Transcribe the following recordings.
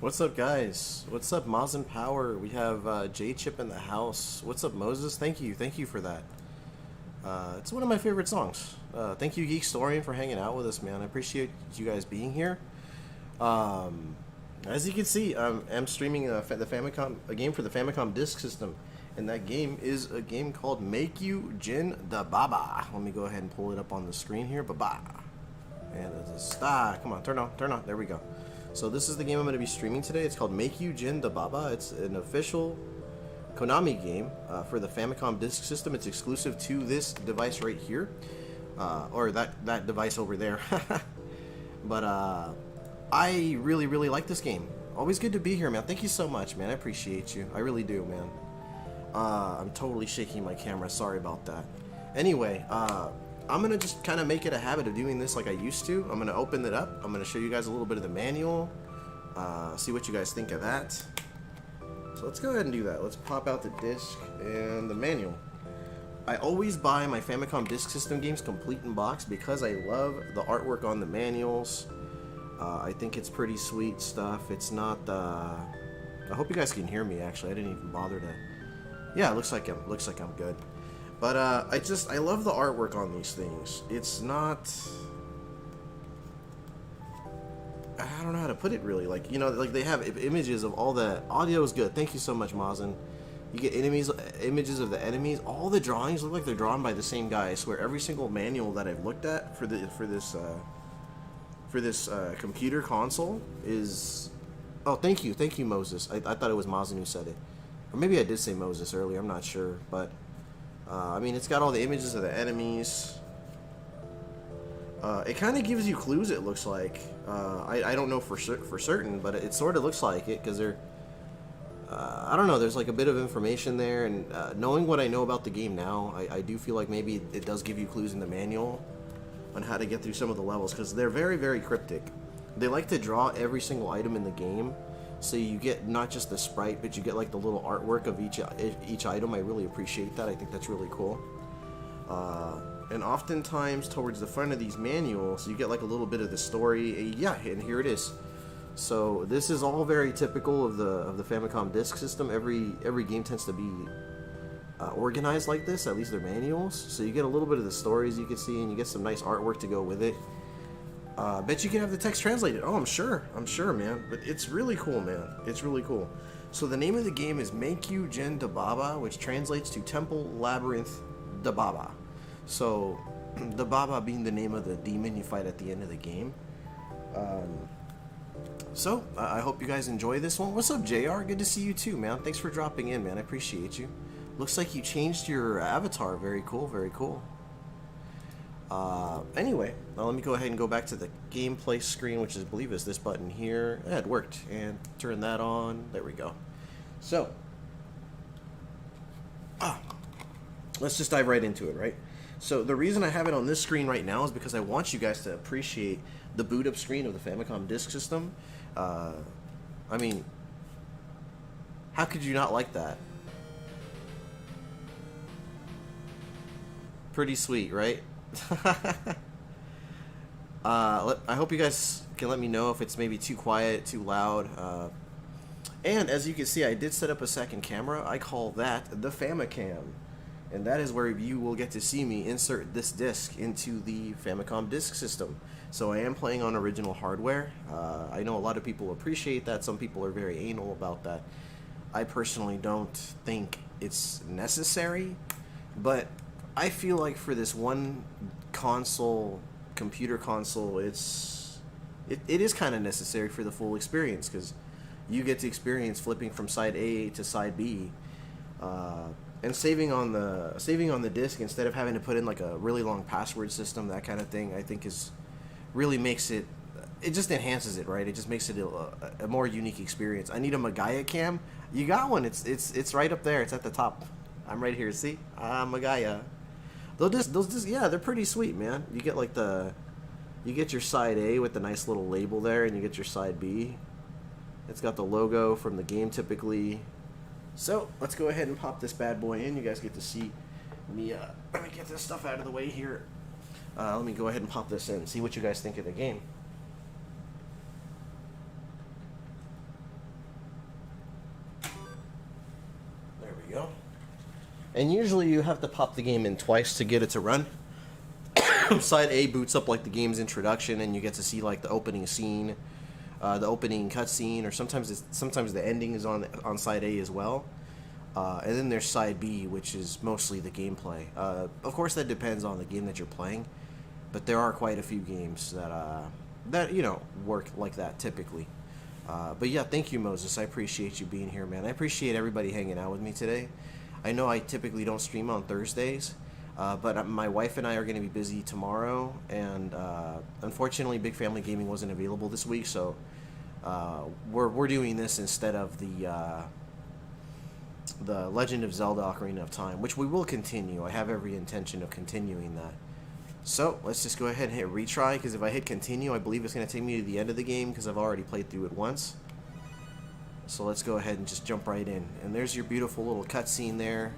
What's up, guys? What's up, Maz and Power? We have J Chip in the house. What's up, Moses? Thank you for that. It's one of my favorite songs. Thank you, Geek Storian, for hanging out with us, man. I appreciate you guys being here. As you can see, I'm streaming the Famicom, a game for the Famicom Disk System, and that game is a game called Meikyuu Jiin Dababa. Let me go ahead and pull it up on the screen here. Baba, and it's a star. Come on, turn on. There we go. So this is the game I'm going to be streaming today. It's called Meikyuu Jiin Dababa. It's an official Konami game for the Famicom Disk System. It's exclusive to this device right here, or that device over there. But I really like this game. Always good to be here, man. Thank you so much, man. I appreciate you. I really do, man. I'm totally shaking my camera. Sorry about that. Anyway, I'm going to just kind of make it a habit of doing this like I used to. I'm going to open it up. I'm going to show you guys a little bit of the manual. See what you guys think of that. So let's go ahead and do that. Let's pop out the disc and the manual. I always buy my Famicom Disk System games complete in box because I love the artwork on the manuals. I think it's pretty sweet stuff. It's not... I hope you guys can hear me, actually. I didn't even bother to... Yeah, it looks like I'm good. But I love the artwork on these things. It's not... I don't know how to put it really. Like, you know, like they have images of all the... Audio is good. Thank you so much, Mazin. You get images of the enemies. All the drawings look like they're drawn by the same guy. I swear every single manual that I've looked at for this computer console is... Oh, thank you, Moses. I thought it was Mazin who said it. Or maybe I did say Moses earlier, I'm not sure. But, I mean, it's got all the images of the enemies. It kind of gives you clues, it looks like. I don't know for certain, but it sort of looks like it, because they're... I don't know, there's like a bit of information there, and knowing what I know about the game now, I do feel like maybe it does give you clues in the manual on how to get through some of the levels, because they're very cryptic. They like to draw every single item in the game, so you get not just the sprite, but you get like the little artwork of each item. I really appreciate that. I think that's really cool. And oftentimes towards the front of these manuals, you get like a little bit of the story. Yeah, and here it is. So this is all very typical of the Famicom Disk System. Every game tends to be organized like this, at least their manuals. So you get a little bit of the stories you can see, and you get some nice artwork to go with it. Bet you can have the text translated. Oh, I'm sure, man. But it's really cool, man. It's really cool. So the name of the game is Meikyuu Jiin Dababa, which translates to Temple Labyrinth Dababa. So, Dababa being the name of the demon you fight at the end of the game. So, I hope you guys enjoy this one. What's up, JR? Good to see you too, man. Thanks for dropping in, man. I appreciate you. Looks like you changed your avatar. Very cool, very cool. Anyway, now let me go ahead and go back to the gameplay screen, which I believe is this button here. Yeah, it worked. And turn that on. There we go. So, let's just dive right into it, right? So the reason I have it on this screen right now is because I want you guys to appreciate the boot up screen of the Famicom Disk System. I mean, how could you not like that? Pretty sweet, right? I hope you guys can let me know if it's maybe too quiet, too loud. And as you can see, I did set up a second camera. I call that the FamiCAM. And that is where you will get to see me insert this disc into the Famicom Disk System. So I am playing on original hardware. I know a lot of people appreciate that. Some people are very anal about that. I personally don't think it's necessary. But I feel like for this one computer console, it is kind of necessary for the full experience, because you get to experience flipping from side A to side B. And saving on the disk instead of having to put in like a really long password system, that kind of thing, I think really makes it just enhances it, right? It just makes it a more unique experience. I need a MeikyuuCAM. You got one. It's right up there. It's at the top. I'm right here. See, Meikyuu. Those discs, yeah, they're pretty sweet, man. You get like you get your side A with the nice little label there, and you get your side B. It's got the logo from the game typically. So, let's go ahead and pop this bad boy in. You guys get to see me, let me get this stuff out of the way here. Let me go ahead and pop this in, see what you guys think of the game. And usually you have to pop the game in twice to get it to run. Side A boots up like the game's introduction, and you get to see like the opening scene, the opening cutscene, or sometimes the ending is on side A as well. And then there's side B, which is mostly the gameplay. Of course, that depends on the game that you're playing, but there are quite a few games that you know work like that typically. But yeah, thank you, Moses. I appreciate you being here, man. I appreciate everybody hanging out with me today. I know I typically don't stream on Thursdays, but my wife and I are going to be busy tomorrow, and unfortunately, Big Family Gaming wasn't available this week, so we're doing this instead of the Legend of Zelda: Ocarina of Time, which we will continue. I have every intention of continuing that. So let's just go ahead and hit retry, because if I hit continue, I believe it's going to take me to the end of the game, because I've already played through it once. So let's go ahead and just jump right in. And there's your beautiful little cutscene there.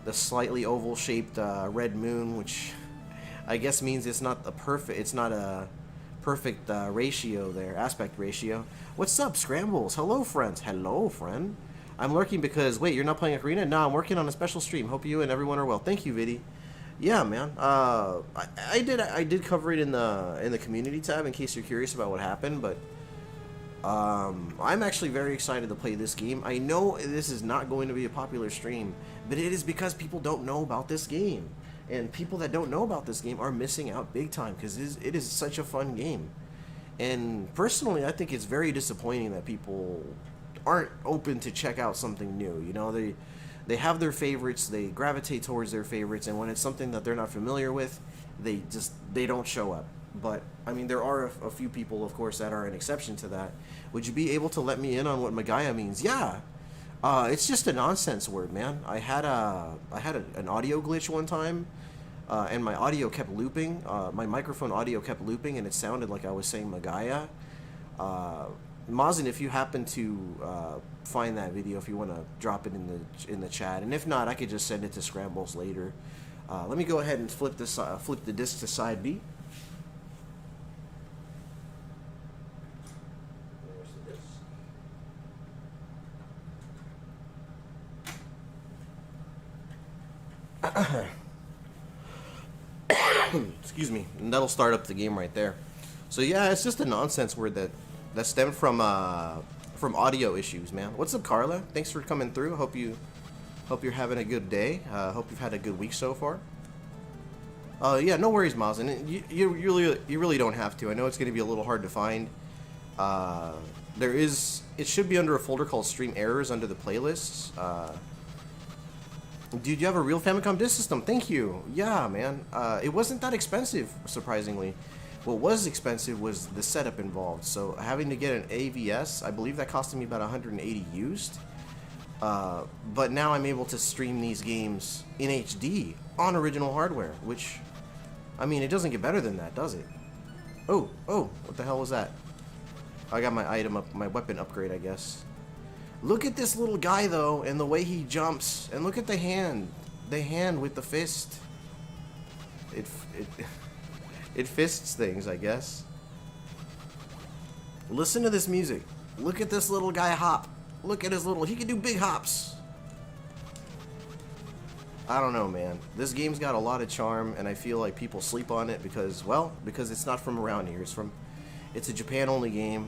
The slightly oval-shaped red moon, which I guess means it's not a perfect ratio there, aspect ratio. What's up, Scrambles? Hello, friends. Hello, friend. I'm lurking because, wait, you're not playing Ocarina? No, I'm working on a special stream. Hope you and everyone are well. Thank you, Viddy. Yeah, man. I did cover it in the community tab in case you're curious about what happened, but I'm actually very excited to play this game. I know this is not going to be a popular stream, but it is because people don't know about this game, and people that don't know about this game are missing out big time, because it is such a fun game. And personally, I think it's very disappointing that people aren't open to check out something new. You know, they have their favorites, they gravitate towards their favorites, and when it's something that they're not familiar with, they don't show up. But I mean, there are a few people, of course, that are an exception to that. Would you be able to let me in on what Magaya means? Yeah, it's just a nonsense word, man. I had an audio glitch one time, and my audio kept looping. My microphone audio kept looping, and it sounded like I was saying Magaya. Mazin, if you happen to find that video, if you want to drop it in the chat, and if not, I could just send it to Scrambles later. Let me go ahead and flip the disc to side B. Excuse me, and that'll start up the game right there. So yeah, it's just a nonsense word that stemmed from audio issues, man. What's up, Carla? Thanks for coming through. Hope you're having a good day. Hope you've had a good week so far. Yeah, no worries, Miles. And you really don't have to. I know it's going to be a little hard to find. It should be under a folder called Stream Errors under the playlists. Dude, you have a real Famicom disk system. Thank you. Yeah, man. It wasn't that expensive, surprisingly. What was expensive was the setup involved. So having to get an AVS, I believe that costed me about 180 used. But now I'm able to stream these games in HD on original hardware, which, I mean, it doesn't get better than that, does it? Oh, what the hell was that? I got my item up, my weapon upgrade, I guess. Look at this little guy, though, and the way he jumps. And look at the hand with the fist. It fists things, I guess. Listen to this music. Look at this little guy hop. Look at he can do big hops. I don't know, man. This game's got a lot of charm, and I feel like people sleep on it because it's not from around here. It's a Japan-only game.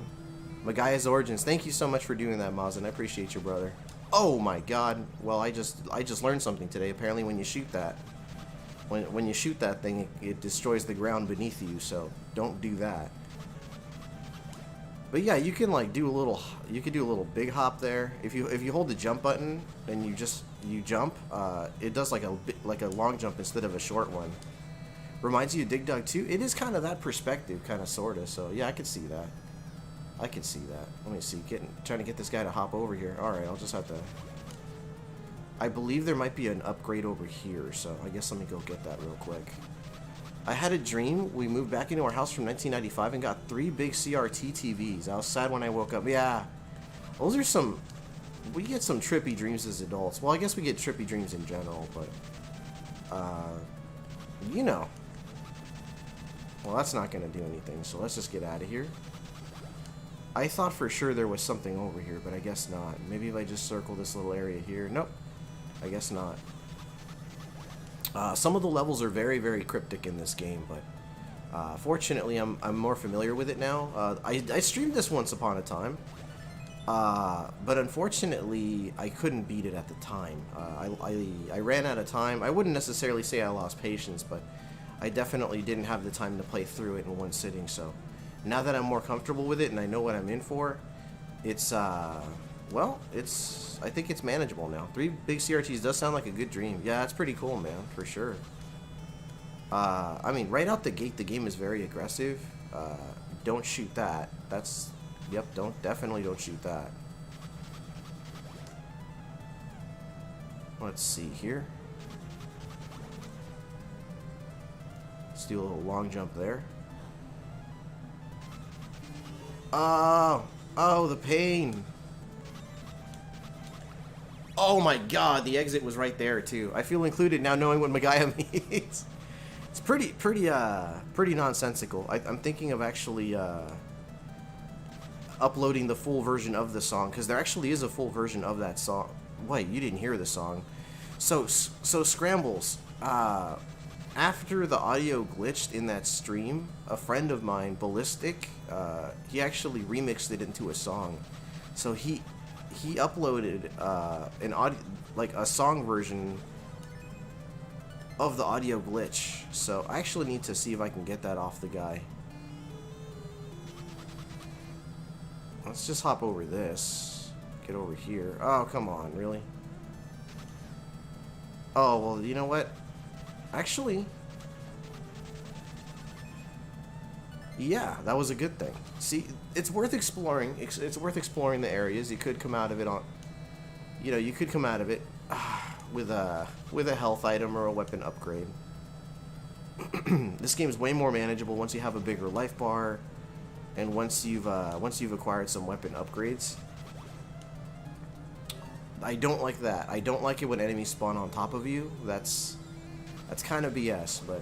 Magaya's Origins. Thank you so much for doing that, Mazin. I appreciate you, brother. Oh my God. Well, I just learned something today. Apparently, when you shoot that, when you shoot that thing, it destroys the ground beneath you. So don't do that. But yeah, you can like do a little big hop there. If you hold the jump button and you jump, it does like a long jump instead of a short one. Reminds you of Dig Dug 2. It is kind of that perspective, kind of sorta. So yeah, I could see that. Let me see. Trying to get this guy to hop over here. All right, I'll just have to. I believe there might be an upgrade over here, so I guess let me go get that real quick. I had a dream. We moved back into our house from 1995 and got 3 big CRT TVs. I was sad when I woke up. Yeah, those are some. We get some trippy dreams as adults. Well, I guess we get trippy dreams in general, but you know. Well, that's not gonna do anything. So let's just get out of here. I thought for sure there was something over here, but I guess not. Maybe if I just circle this little area here. Nope. I guess not. Some of the levels are very, very cryptic in this game, but fortunately, I'm more familiar with it now. I streamed this once upon a time, but unfortunately, I couldn't beat it at the time. I ran out of time. I wouldn't necessarily say I lost patience, but I definitely didn't have the time to play through it in one sitting. So now that I'm more comfortable with it and I know what I'm in for, it's well, I think it's manageable now. 3 big CRTs does sound like a good dream. Yeah, that's pretty cool, man, for sure. I mean, right out the gate, the game is very aggressive. Don't shoot that. Yep, definitely don't shoot that. Let's see here. Let's do a little long jump there. Oh, the pain. Oh my god, the exit was right there too. I feel included now knowing what Meikyuu means. It's pretty nonsensical. I'm thinking of actually uploading the full version of the song, because there actually is a full version of that song. Wait, you didn't hear the song. So Scrambles, after the audio glitched in that stream, a friend of mine, Ballistic, he actually remixed it into a song. So he uploaded an audio, like a song version of the audio glitch. So I actually need to see if I can get that off the guy. Let's just hop over this. Get over here. Oh, come on, really? Oh, well, you know what? Actually, yeah, that was a good thing. See, it's worth exploring. It's worth exploring the areas. You could come out of it on, you know, you could come out of it with a health item or a weapon upgrade. This game is way more manageable once you have a bigger life bar, and once you've acquired some weapon upgrades. I don't like that. I don't like it when enemies spawn on top of you. That's kind of BS, but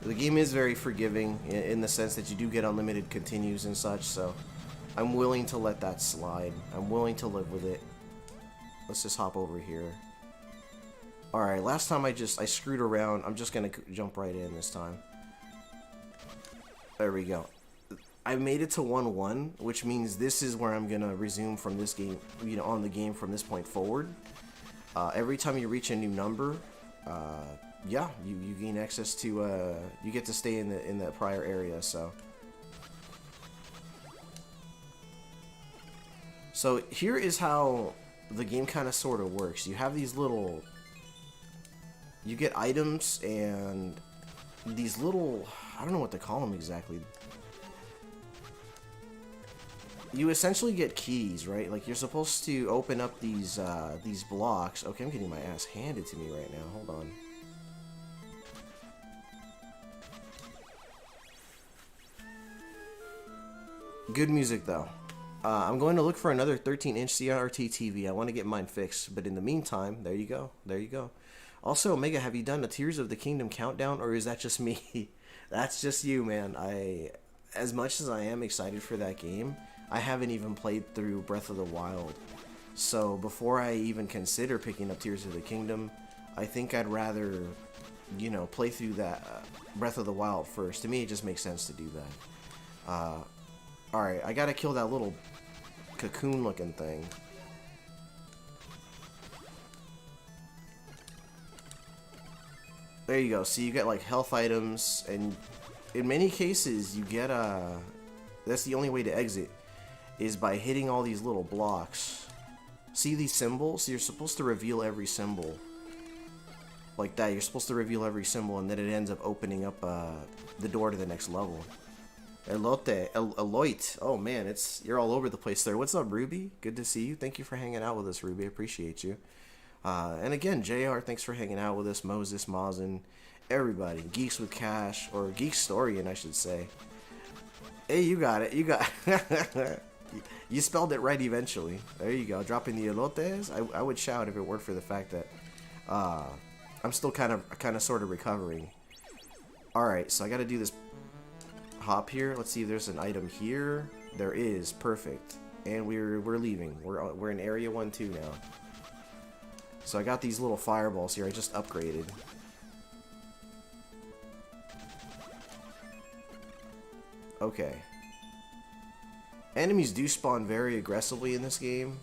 the game is very forgiving in the sense that you do get unlimited continues and such, so I'm willing to let that slide. I'm willing to live with it. Let's just hop over here. Alright, last time I screwed around. I'm just gonna jump right in this time. There we go. I made it to 1-1, which means this is where I'm gonna resume from this game, you know, on the game from this point forward. Every time you reach a new number, yeah, you gain access to, you get to stay in the prior area, so. So here is how the game kind of sort of works. You have these little, you get items and these little, I don't know what to call them exactly. You essentially get keys, right? Like you're supposed to open up these blocks. Okay, I'm getting my ass handed to me right now. Hold on. Good music though. I'm going to look for another 13-inch CRT TV. I want to get mine fixed, but in the meantime, there you go. There you go. Also, Omega, have you done a Tears of the Kingdom countdown, or is that just me? That's just you, man. As much as I am excited for that game, I haven't even played through Breath of the Wild. So before I even consider picking up Tears of the Kingdom, I think I'd rather, you know, play through that Breath of the Wild first. To me, it just makes sense to do that. Alright, I gotta kill that little cocoon-looking thing. There you go. So you get like health items, and in many cases you get that's the only way to exit, is by hitting all these little blocks. See these symbols? You're supposed to reveal every symbol. Like that, you're supposed to reveal every symbol, and then it ends up opening up the door to the next level. Eloit. Oh man, you're all over the place there. What's up, Ruby? Good to see you. Thank you for hanging out with us, Ruby. Appreciate you. And again, JR, thanks for hanging out with us. Moses, Mazen, everybody. Geeks with Cash, or Geekstorian, I should say. Hey, you got it. You got you spelled it right eventually. There you go. Dropping the elotes. I would shout if it weren't for the fact that I'm still kind of sort of recovering. All right, so I got to do this hop here. Let's see if there's an item here. There is. Perfect. And we're leaving. We're in area 1-2 now. So I got these little fireballs here. I just upgraded. Okay. Enemies do spawn very aggressively in this game.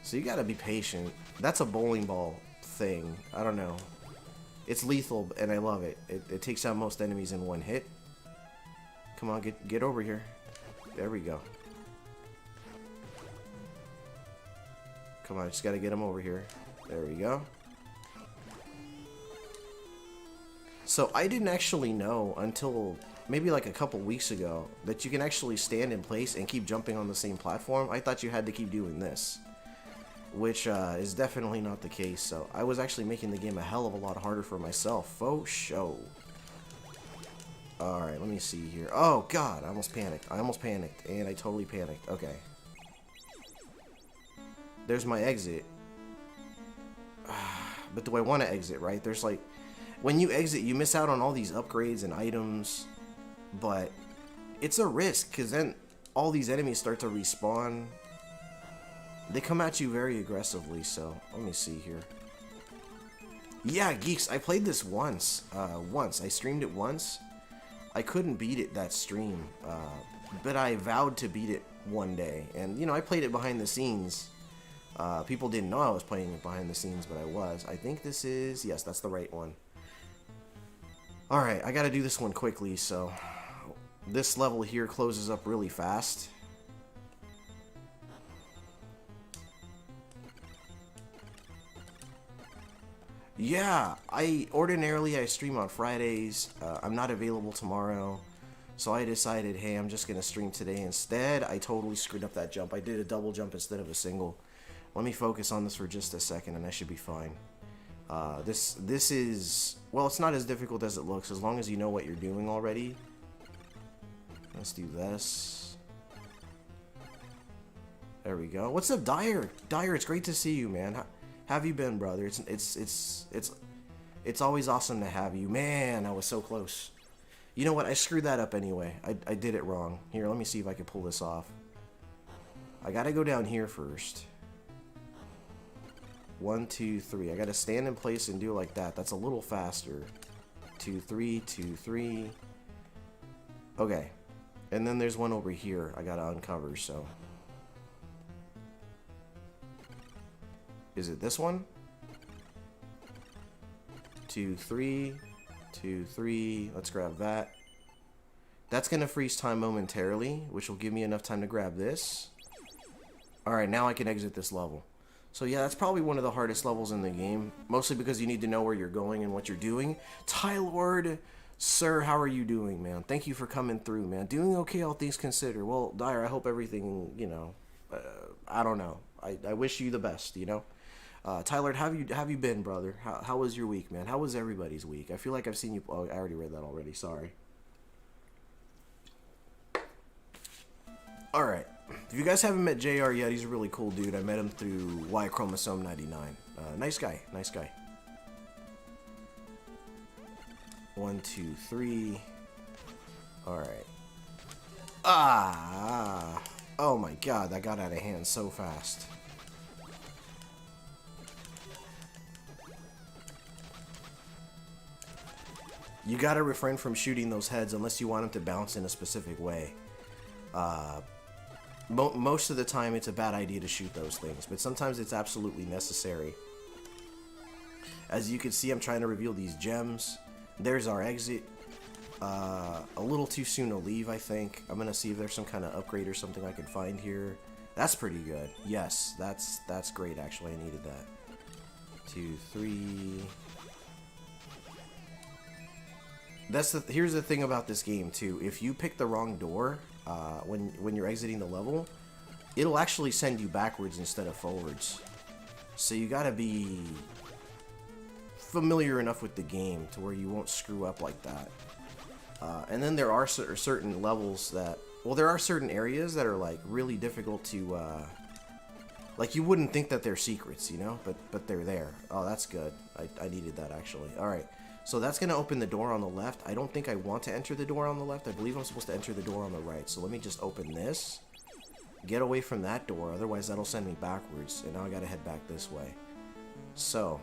So you gotta be patient. That's a bowling ball thing. I don't know. It's lethal, and I love it. It takes out most enemies in one hit. Come on, get over here. There we go. Come on, I just gotta get him over here. There we go. So I didn't actually know until maybe like a couple weeks ago that you can actually stand in place and keep jumping on the same platform. I thought you had to keep doing this, which is definitely not the case. So I was actually making the game a hell of a lot harder for myself. Faux show. Alright, let me see here. Oh god, I almost panicked. And I totally panicked. Okay. There's my exit. But do I want to exit, right? There's like, when you exit, you miss out on all these upgrades and items. But it's a risk, because then all these enemies start to respawn. They come at you very aggressively, so let me see here. Yeah, geeks, I played this once. I streamed it once. I couldn't beat it that stream, but I vowed to beat it one day. And, you know, I played it behind the scenes. People didn't know I was playing it behind the scenes, but I was. I think this is... Yes, that's the right one. Alright, I gotta do this one quickly, so... This level here closes up really fast. Yeah, ordinarily I stream on Fridays. I'm not available tomorrow, so I decided, hey, I'm just gonna stream today instead. I totally screwed up that jump. I did a double jump instead of a single. Let me focus on this for just a second, and I should be fine. This is, well, it's not as difficult as it looks, as long as you know what you're doing already. Let's do this. There we go. What's up, Dyer? Dyer, it's great to see you, man. How have you been, brother? It's always awesome to have you. Man, I was so close. You know what? I screwed that up anyway. I did it wrong. Here, let me see if I can pull this off. I gotta go down here first. 1, 2, 3. I gotta stand in place and do it like that. That's a little faster. 2, 3, 2, 3. Okay. And then there's one over here I gotta uncover, so. Is it this one? 2, 3. 2, 3. Let's grab that. That's gonna freeze time momentarily, which will give me enough time to grab this. Alright, now I can exit this level. So yeah, that's probably one of the hardest levels in the game. Mostly because you need to know where you're going and what you're doing. Tylord, sir, how are you doing, man? Thank you for coming through, man. Doing okay, all things considered. Well, Dyer, I hope everything, you know, I don't know. I wish you the best, you know. Tylord, how have you been, brother? How was your week, man? How was everybody's week? I feel like I've seen you. Oh, I already read that already. Sorry. All right. If you guys haven't met JR yet, he's a really cool dude. I met him through Y Chromosome 99. Nice guy. Nice guy. 1, 2, 3. All right. Ah! Oh my God, that got out of hand so fast. You gotta refrain from shooting those heads unless you want them to bounce in a specific way. Most of the time it's a bad idea to shoot those things, but sometimes it's absolutely necessary. As you can see, I'm trying to reveal these gems. There's our exit. A little too soon to leave, I think. I'm gonna see if there's some kind of upgrade or something I can find here. That's pretty good. Yes, that's great, actually. I needed that. 2, 3... Here's the thing about this game too. If you pick the wrong door when you're exiting the level, it'll actually send you backwards instead of forwards. So you gotta be familiar enough with the game to where you won't screw up like that. And then there are certain levels that, well, there are certain areas that are like really difficult to, like you wouldn't think that they're secrets, you know, but they're there. Oh, that's good. I needed that actually. All right. So that's going to open the door on the left. I don't think I want to enter the door on the left. I believe I'm supposed to enter the door on the right. So let me just open this. Get away from that door. Otherwise, that'll send me backwards. And now I got to head back this way. So,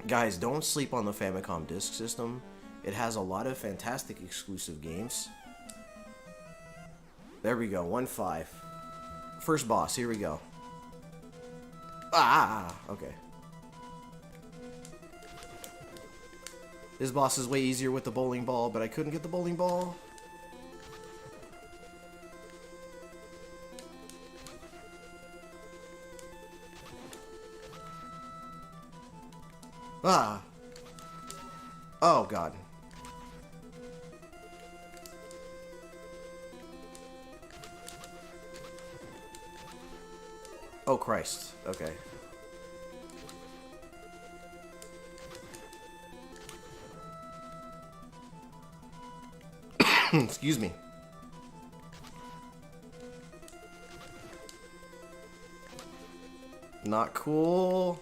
guys, don't sleep on the Famicom disk system. It has a lot of fantastic exclusive games. There we go, 1-5. First boss, here we go. Okay. This boss is way easier with the bowling ball, but I couldn't get the bowling ball. Oh, God. Oh, Christ. Okay. Excuse me. Not cool.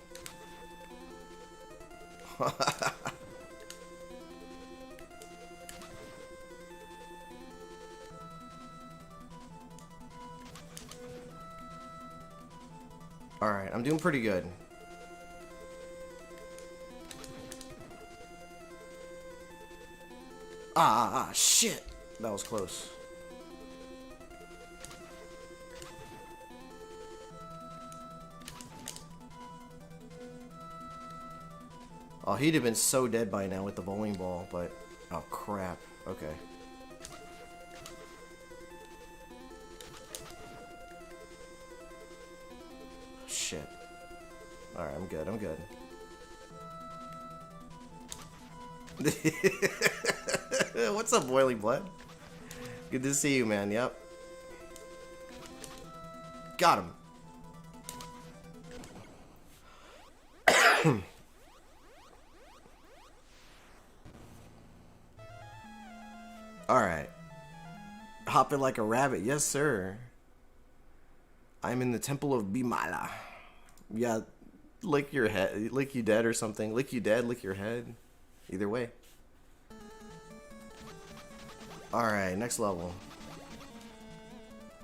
Alright, I'm doing pretty good. Shit! That was close. Oh, he'd have been so dead by now with the bowling ball, but... Oh, crap. Okay. Shit. Alright, I'm good, I'm good. What's up, Boiling Blood? Good to see you, man, yep. Got him. Alright. Hopping like a rabbit, yes sir. I'm in the temple of Bimala. Yeah, lick your head, lick you dead or something. Lick you dead, lick your head. Either way. Alright, next level.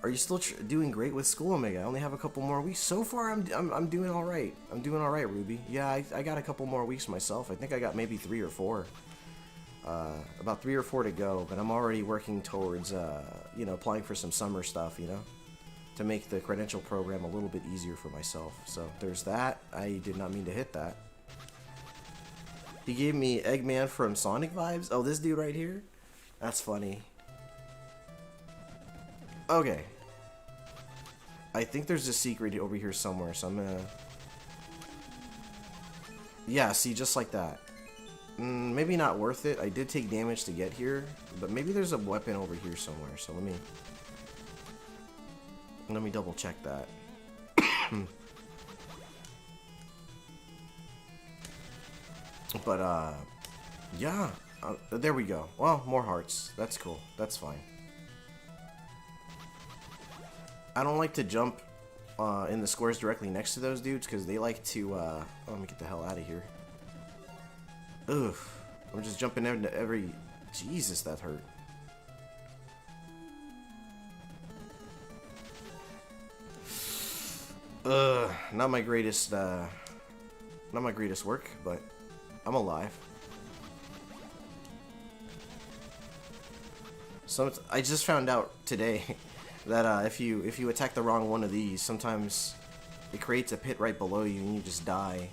Are you still doing great with school, Omega? I only have a couple more weeks. So far, I'm doing all right. I'm doing all right, Ruby. Yeah, I got a couple more weeks myself. I think I got maybe 3 or 4. About 3 or 4 to go, but I'm already working towards, you know, applying for some summer stuff, you know, to make the credential program a little bit easier for myself. So there's that. I did not mean to hit that. He gave me Eggman from Sonic vibes. Oh, this dude right here? That's funny. Okay. I think there's a secret over here somewhere, so I'm gonna... Yeah, see, just like that. Maybe not worth it. I did take damage to get here, but maybe there's a weapon over here somewhere, so let me double check that. But, yeah. There we go. Well, more hearts. That's cool. That's fine. I don't like to jump in the squares directly next to those dudes because they like to, oh, let me get the hell out of here. Ugh. I'm just jumping into every... Jesus, that hurt. Not my greatest work, but I'm alive. So I just found out today that if you attack the wrong one of these, sometimes it creates a pit right below you and you just die.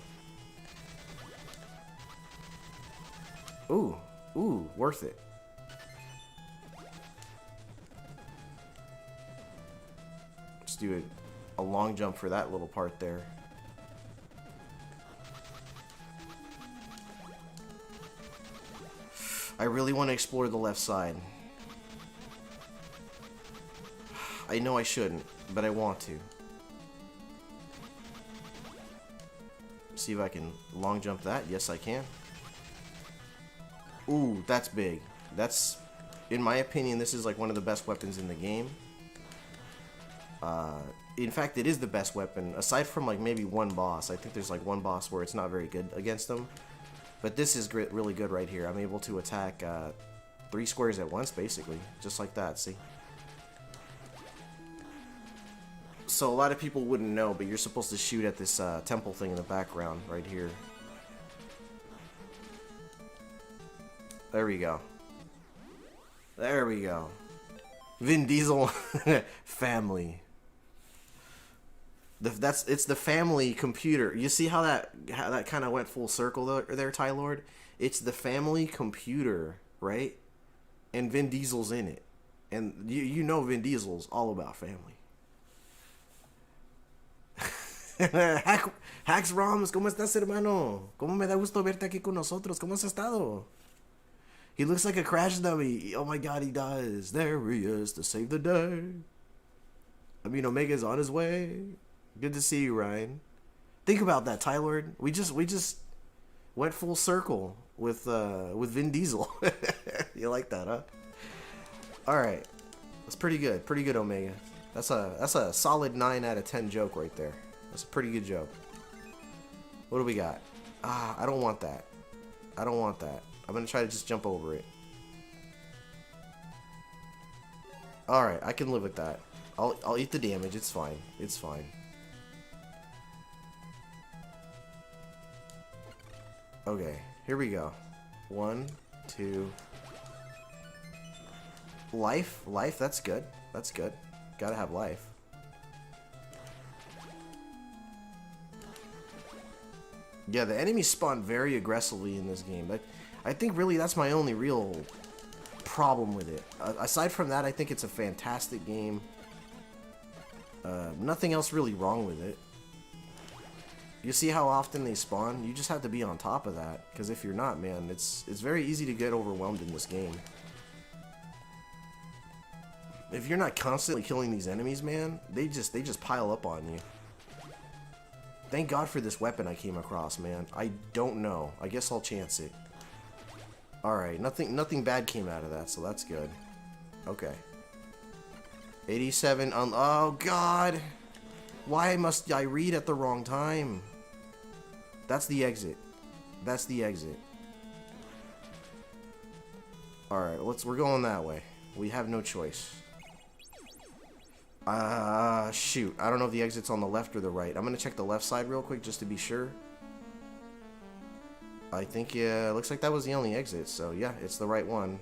Ooh, worth it. Just do a long jump for that little part there. I really want to explore the left side. I know I shouldn't, but I want to. See if I can long jump that. Yes, I can. Ooh, that's big. That's, in my opinion, this is like one of the best weapons in the game. In fact, it is the best weapon, aside from like maybe one boss. I think there's like one boss where it's not very good against them. But this is really good right here. I'm able to attack 3 squares at once, basically. Just like that, see? So a lot of people wouldn't know, but you're supposed to shoot at this temple thing in the background right here. There we go. There we go. Vin Diesel family. It's the family computer. You see how that kind of went full circle there, Ty Lord? It's the family computer, right? And Vin Diesel's in it. And you know Vin Diesel's all about family. Hacks Roms, ¿cómo estás, hermano? ¿Cómo me da gusto verte aquí con nosotros? ¿Cómo has estado? He looks like a crash dummy. Oh my god, he does. There he is to save the day. I mean, Omega's on his way. Good to see you, Ryan. Think about that, Tyler. We just went full circle with Vin Diesel. You like that, huh? All right, that's pretty good. Pretty good, Omega. That's a solid 9 out of 10 joke right there. That's a pretty good joke. What do we got? I don't want that. I don't want that. I'm gonna try to just jump over it. All right, I can live with that. I'll eat the damage. It's fine. It's fine. Okay, here we go. 1, 2. Life, that's good. That's good. Gotta have life. Yeah, the enemies spawn very aggressively in this game. I think really that's my only real problem with it. Aside from that, I think it's a fantastic game. Nothing else really wrong with it. You see how often they spawn? You just have to be on top of that, because if you're not, man, it's very easy to get overwhelmed in this game. If you're not constantly killing these enemies, man, they just pile up on you. Thank God for this weapon I came across, man. I don't know. I guess I'll chance it. Alright, nothing bad came out of that, so that's good. Okay. 87 on... Oh, God! Why must I read at the wrong time? That's the exit. That's the exit. Alright, we're going that way. We have no choice. Shoot. I don't know if the exit's on the left or the right. I'm gonna check the left side real quick just to be sure. I think, yeah, looks like that was the only exit, so yeah, it's the right one.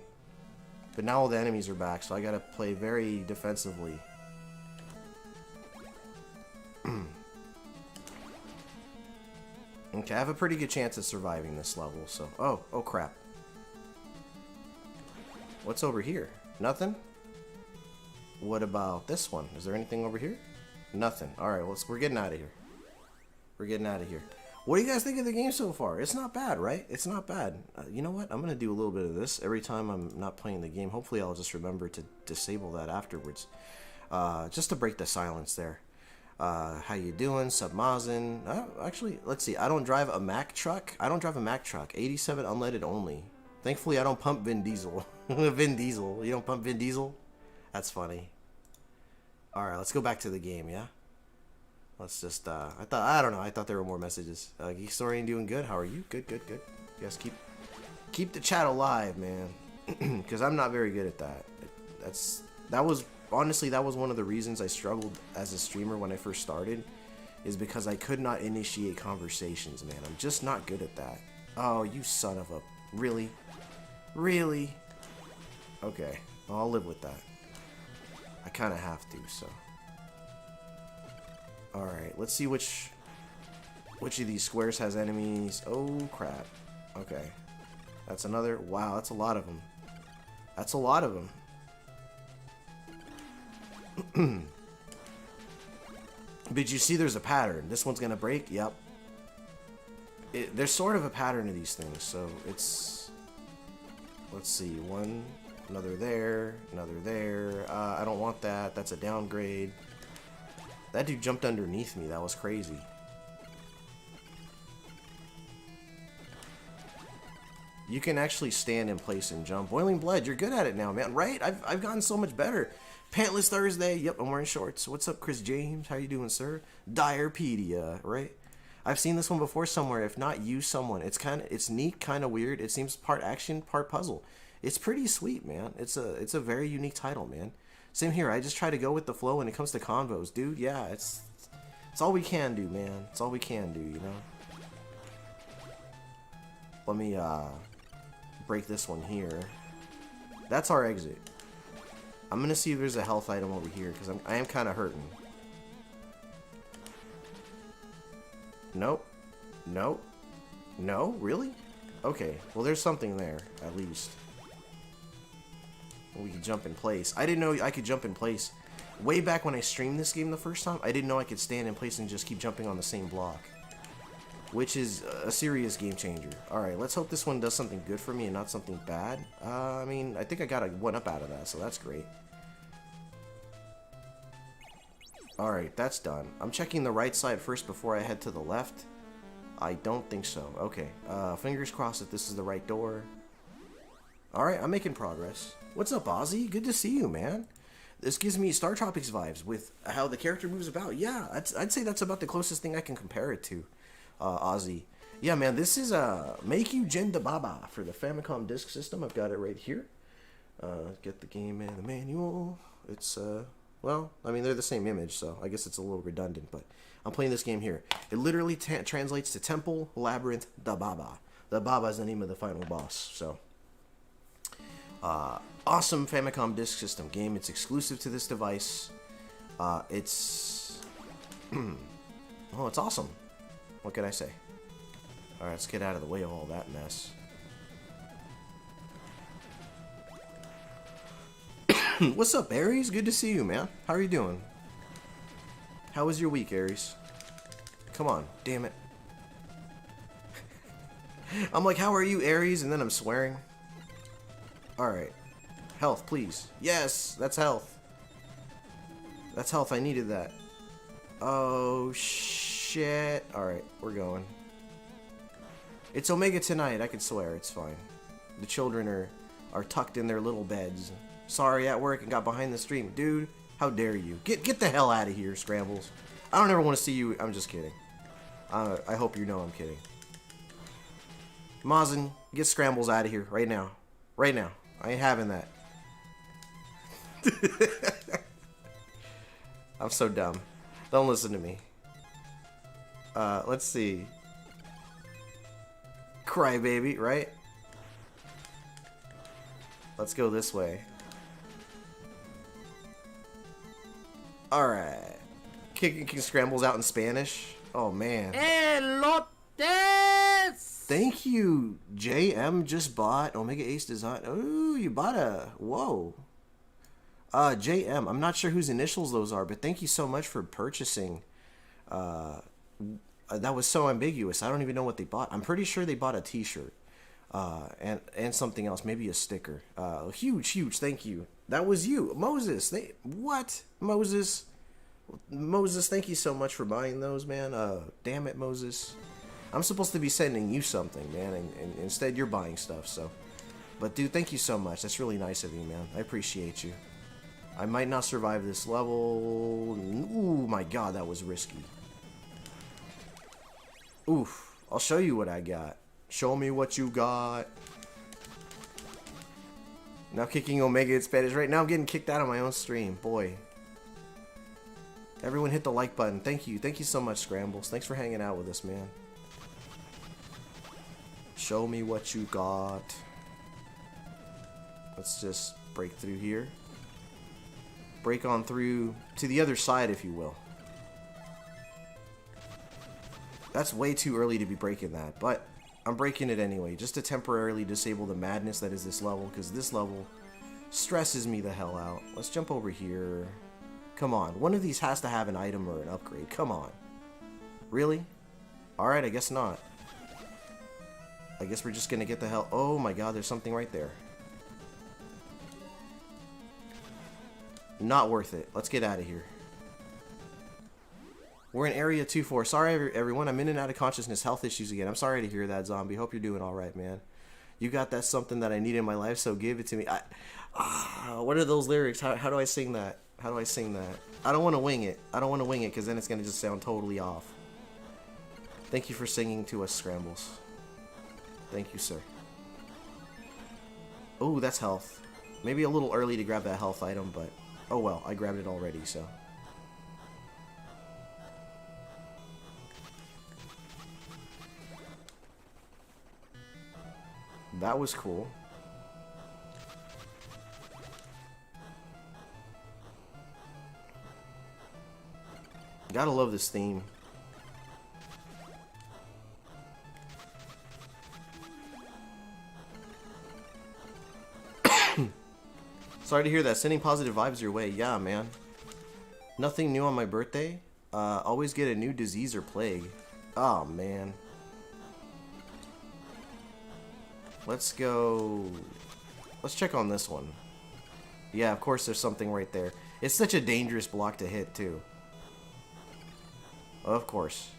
But now all the enemies are back, so I gotta play very defensively. Okay, I have a pretty good chance of surviving this level, so... Oh crap. What's over here? Nothing? What about this one? Is there anything over here? Nothing. Alright, we're getting out of here. We're getting out of here. What do you guys think of the game so far? It's not bad, right? It's not bad. You know what? I'm going to do a little bit of this every time I'm not playing the game. Hopefully I'll just remember to disable that afterwards. Just to break the silence there. How you doing? Submazin. Actually, let's see. I don't drive a Mack truck. I don't drive a Mack truck. 87 unleaded only. Thankfully, I don't pump Vin Diesel. Vin Diesel. You don't pump Vin Diesel? That's funny. Alright, let's go back to the game, yeah? Let's just, I don't know, I thought there were more messages. Geekstorian doing good? How are you? Good. Yes, keep the chat alive, man. Because I'm not very good at that. Honestly, that was one of the reasons I struggled as a streamer when I first started. Is because I could not initiate conversations, man. I'm just not good at that. Oh, you son of a... Really? Really? Okay, I'll live with that. I kind of have to, so... Alright, let's see which of these squares has enemies. Oh, crap. Okay. That's another... Wow, that's a lot of them. That's a lot of them. But you see there's a pattern. This one's gonna break? Yep. There's sort of a pattern to these things, so it's... Let's see. One... Another there, another there. I don't want that. That's a downgrade. That dude jumped underneath me. That was crazy. You can actually stand in place and jump. Boiling Blood, you're good at it now, man. Right? I've gotten so much better. Pantless Thursday. Yep, I'm wearing shorts. What's up, Chris James? How you doing, sir? Direpedia, right? I've seen this one before somewhere. If not you, someone. It's neat, kind of weird. It seems part action, part puzzle. It's pretty sweet, man. It's a very unique title, man. Same here. I just try to go with the flow when it comes to convos, dude. Yeah, it's all we can do, man. It's all we can do, you know. Let me break this one here. That's our exit. I'm gonna see if there's a health item over here, because I am kind of hurting. Nope. Nope. No? Really? Okay. Well, there's something there, at least. We can jump in place. I didn't know I could jump in place. Way back when I streamed this game the first time, I didn't know I could stand in place and just keep jumping on the same block. Which is a serious game changer. Alright, let's hope this one does something good for me and not something bad. I mean, I think I got a 1-up out of that, so that's great. Alright, that's done. I'm checking the right side first before I head to the left. I don't think so. Okay, fingers crossed that this is the right door. Alright, I'm making progress. What's up, Ozzy? Good to see you, man. This gives me Star Tropics vibes with how the character moves about. Yeah, I'd say that's about the closest thing I can compare it to, Ozzy. Yeah, man, this is Meikyuu Jiin Dababa for the Famicom disk system. I've got it right here. Get the game and the manual. It's, well, I mean, they're the same image, so I guess it's a little redundant, but I'm playing this game here. It literally translates to Temple, Labyrinth, Dababa. Dababa is the name of the final boss, so... awesome Famicom disk system game. It's exclusive to this device. It's... oh, it's awesome. What can I say? Alright, let's get out of the way of all that mess. What's up, Aries? Good to see you, man. How are you doing? How was your week, Aries? Come on, damn it. I'm like, how are you, Aries? And then I'm swearing. Alright. Health, please. Yes, that's health. That's health, I needed that. Oh, shit. Alright, we're going. It's Omega tonight, I can swear, it's fine. The children are tucked in their little beds. Sorry, at work and got behind the stream. Dude, how dare you. Get the hell out of here, Scrambles. I don't ever want to see you. I'm just kidding. I hope you know I'm kidding. Mazin, get Scrambles out of here right now. Right now. I ain't having that. I'm so dumb. Don't listen to me. Let's see. Crybaby, right? Let's go this way. Alright. Kicking Scrambles out in Spanish. Oh, man. Elotes! Thank you, JM. Just bought Omega Ace Design. Oh, you bought a... Whoa. JM. I'm not sure whose initials those are, but thank you so much for purchasing. That was so ambiguous. I don't even know what they bought. I'm pretty sure they bought a t-shirt. And something else. Maybe a sticker. Huge thank you. That was you. Moses. What? Moses, thank you so much for buying those, man. Damn it, Moses. I'm supposed to be sending you something, man, and instead you're buying stuff, so. But, dude, thank you so much. That's really nice of you, man. I appreciate you. I might not survive this level. Ooh, my God, that was risky. Oof. I'll show you what I got. Show me what you got. Now kicking Omega in Spanish. Right now I'm getting kicked out of my own stream. Boy. Everyone hit the like button. Thank you. Thank you so much, Scrambles. Thanks for hanging out with us, man. Show me what you got. Let's just break through here. Break on through to the other side, if you will. That's way too early to be breaking that, but I'm breaking it anyway, just to temporarily disable the madness that is this level, because this level stresses me the hell out. Let's jump over here. Come on, one of these has to have an item or an upgrade. Come on. Really? Alright, I guess not. I guess we're just gonna get the hell... Oh my God, there's something right there. Not worth it. Let's get out of here. We're in Area 2-4. Sorry, everyone. I'm in and out of consciousness. Health issues again. I'm sorry to hear that, Zombie. Hope you're doing all right, man. You got that something that I need in my life, so give it to me. What are those lyrics? How do I sing that? How do I sing that? I don't want to wing it. I don't want to wing it, because then it's going to just sound totally off. Thank you for singing to us, Scrambles. Thank you, sir. Oh, that's health. Maybe a little early to grab that health item, but... Oh well, I grabbed it already, so... that was cool. Gotta love this theme. Sorry to hear that. Sending positive vibes your way. Yeah, man. Nothing new on my birthday. Always get a new disease or plague. Oh, man. Let's go... Let's check on this one. Yeah, of course there's something right there. It's such a dangerous block to hit, too. Of course.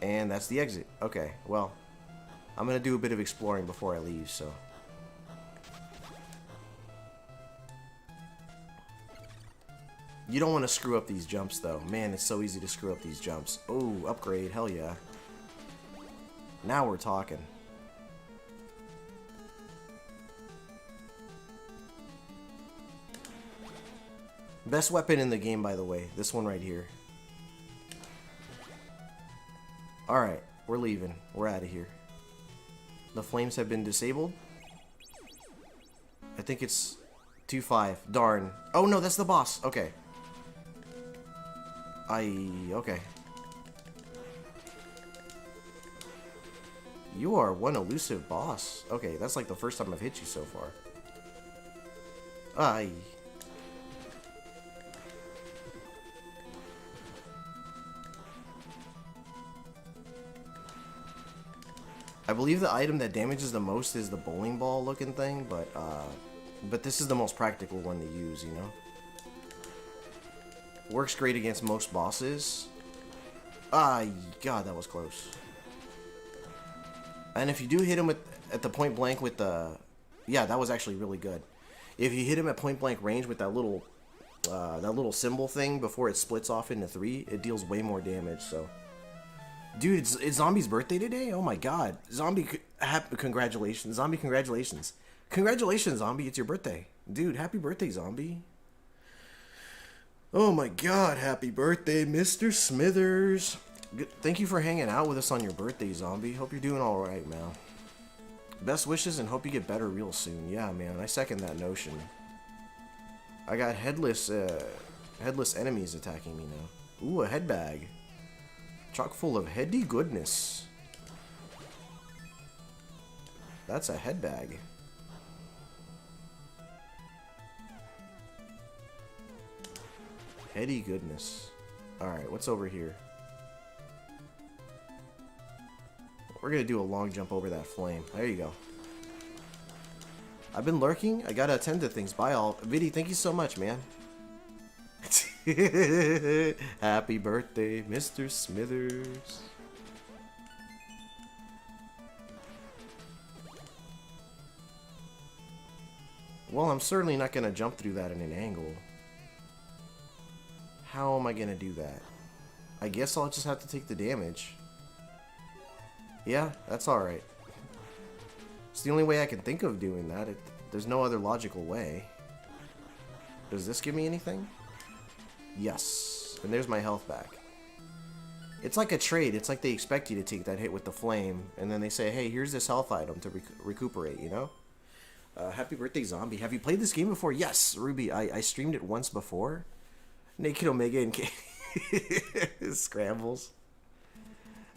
And that's the exit. Okay, well... I'm gonna do a bit of exploring before I leave, so... You don't want to screw up these jumps, though. Man, it's so easy to screw up these jumps. Oh, upgrade. Hell yeah. Now we're talking. Best weapon in the game, by the way. This one right here. Alright, we're leaving. We're out of here. The flames have been disabled. I think it's 2-5. Darn. Oh no, that's the boss. Okay. Okay. You are one elusive boss. Okay, that's like the first time I've hit you so far. I believe the item that damages the most is the bowling ball looking thing, but this is the most practical one to use, you know? Works great against most bosses. God, that was close. And if you do hit him at the point blank with the... Yeah, that was actually really good. If you hit him at point blank range with that little symbol thing before it splits off into 3, it deals way more damage, so... Dude, it's Zombie's birthday today? Oh my god. Zombie, congratulations. Zombie, congratulations. Congratulations, Zombie, it's your birthday. Dude, happy birthday, Zombie. Oh my god, happy birthday, Mr. Smithers. Thank you for hanging out with us on your birthday, Zombie. Hope you're doing alright, man. Best wishes and hope you get better real soon. Yeah, man, I second that notion. I got headless enemies attacking me now. Ooh, a head bag. Chock full of heady goodness. That's a head bag. Heady goodness. Alright, what's over here? We're gonna do a long jump over that flame. There you go. I've been lurking. I gotta attend to things. Bye all. Viddy, thank you so much, man. Happy birthday, Mr. Smithers. Well, I'm certainly not gonna jump through that in an angle. How am I gonna do that? I guess I'll just have to take the damage. Yeah, that's alright. It's the only way I can think of doing that. There's no other logical way. Does this give me anything? Yes. And there's my health back. It's like a trade. It's like they expect you to take that hit with the flame, and then they say, hey, here's this health item to recuperate, you know? Happy birthday, Zombie. Have you played this game before? Yes, Ruby. I streamed it once before. Naked Omega and K Scrambles.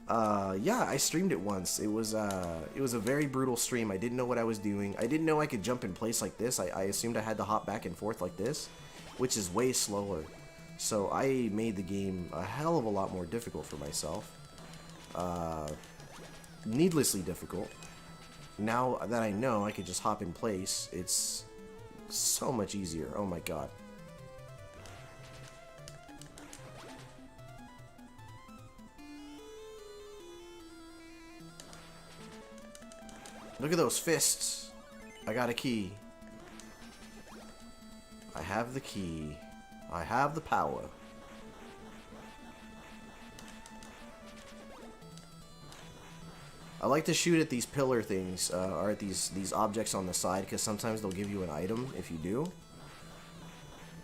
Yeah, I streamed it once. It was a very brutal stream. I didn't know what I was doing. I didn't know I could jump in place like this. I assumed I had to hop back and forth like this, which is way slower. So I made the game a hell of a lot more difficult for myself. Needlessly difficult. Now that I know I could just hop in place, it's so much easier. Oh my god. Look at those fists. I got a key. I have the key. I have the power. I like to shoot at these pillar things, or at these objects on the side, because sometimes they'll give you an item if you do.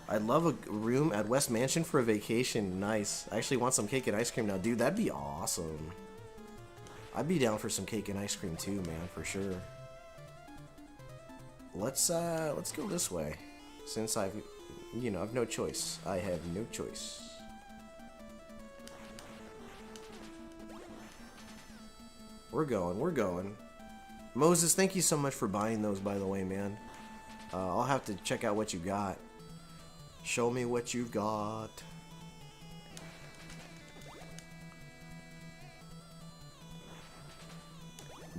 I'd love a room at West Mansion for a vacation. Nice. I actually want some cake and ice cream now. Dude, that'd be awesome. I'd be down for some cake and ice cream too, man, for sure. Let's go this way. Since I've no choice. I have no choice. We're going. Moses, thank you so much for buying those, by the way, man. I'll have to check out what you got. Show me what you've got.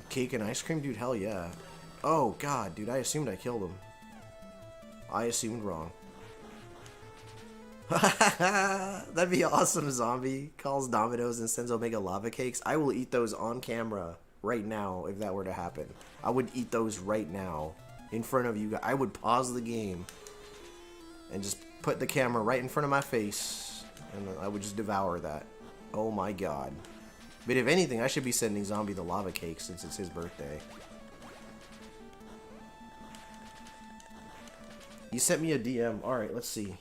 Cake and ice cream? Dude, hell yeah. Oh, God, dude, I assumed I killed him. I assumed wrong. That'd be awesome, zombie. Calls Domino's and sends Omega lava cakes. I will eat those on camera right now if that were to happen. I would eat those right now in front of you guys. I would pause the game and just put the camera right in front of my face and I would just devour that. Oh my god. But if anything, I should be sending Zombie the lava cake since it's his birthday. You sent me a DM. Alright, let's see.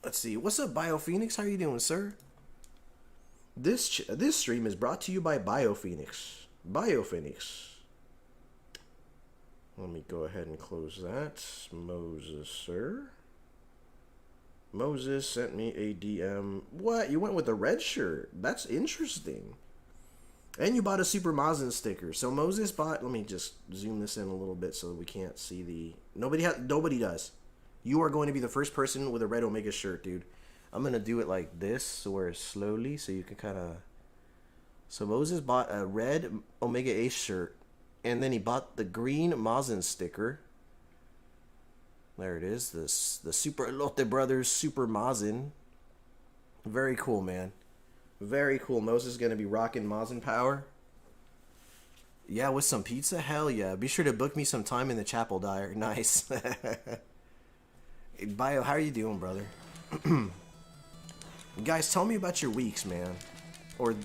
Let's see. What's up, BioPhoenix? How you doing, sir? This stream is brought to you by BioPhoenix. BioPhoenix. Let me go ahead and close that. Moses, sir. Moses sent me a DM. What? You went with a red shirt? That's interesting. And you bought a Super Mazin sticker. So Moses bought... Let me just zoom this in a little bit so we can't see the... Nobody does. You are going to be the first person with a red Omega shirt, dude. I'm going to do it like this, so where it's slowly, so you can kind of... So Moses bought a red Omega Ace shirt, and then he bought the green Mazin sticker. There it is, the Super Elote Brothers Super Mazin. Very cool, man. Very cool. Moses is going to be rocking Mazin power. Yeah, with some pizza? Hell yeah. Be sure to book me some time in the chapel, Dyer. Nice. Hey, Bio, how are you doing, brother? Guys, tell me about your weeks, man. Or,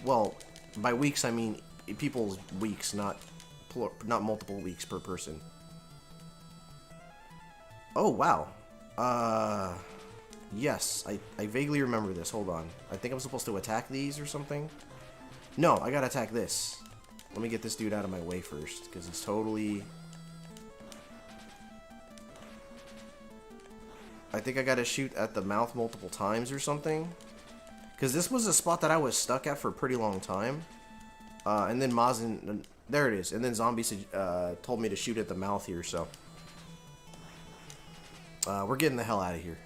well, by weeks I mean people's weeks, not multiple weeks per person. Oh, wow. Yes, I vaguely remember this. Hold on. I think I'm supposed to attack these or something. No, I gotta attack this. Let me get this dude out of my way first, because it's totally... I think I gotta shoot at the mouth multiple times or something. Because this was a spot that I was stuck at for a pretty long time. And then Mazin... There it is. And then Zombie told me to shoot at the mouth here, so... we're getting the hell out of here.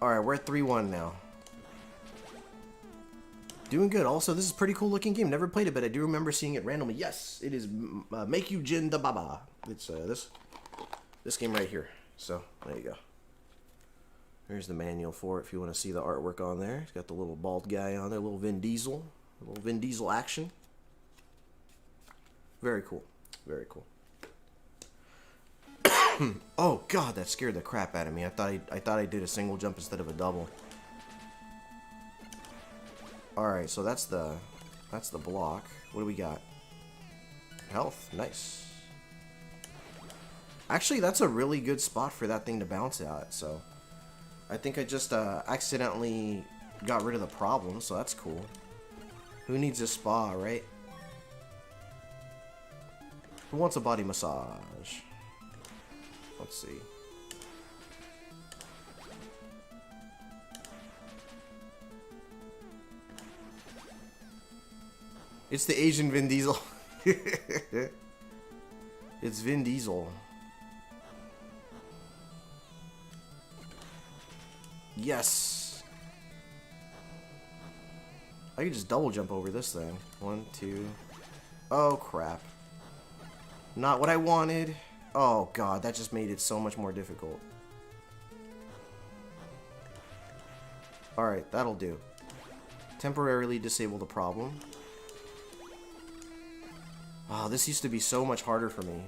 Alright, we're at 3-1 now. Doing good. Also, this is a pretty cool looking game. Never played it, but I do remember seeing it randomly. Yes, it is Meikyuu Jiin Dababa. It's this game right here. So, there you go. There's the manual for it if you want to see the artwork on there. It's got the little bald guy on there, little Vin Diesel. A little Vin Diesel action. Very cool. Very cool. Oh god, that scared the crap out of me. I thought I did a single jump instead of a double. Alright, so that's the block. What do we got? Health. Nice. Actually, that's a really good spot for that thing to bounce at, so I think I just accidentally got rid of the problem, so that's cool. Who needs a spa, right? Who wants a body massage? Let's see. It's the Asian Vin Diesel. It's Vin Diesel. Yes. I can just double jump over this thing. 1, 2. Oh crap. Not what I wanted. Oh god, that just made it so much more difficult. Alright, that'll do. Temporarily disable the problem. Oh, this used to be so much harder for me.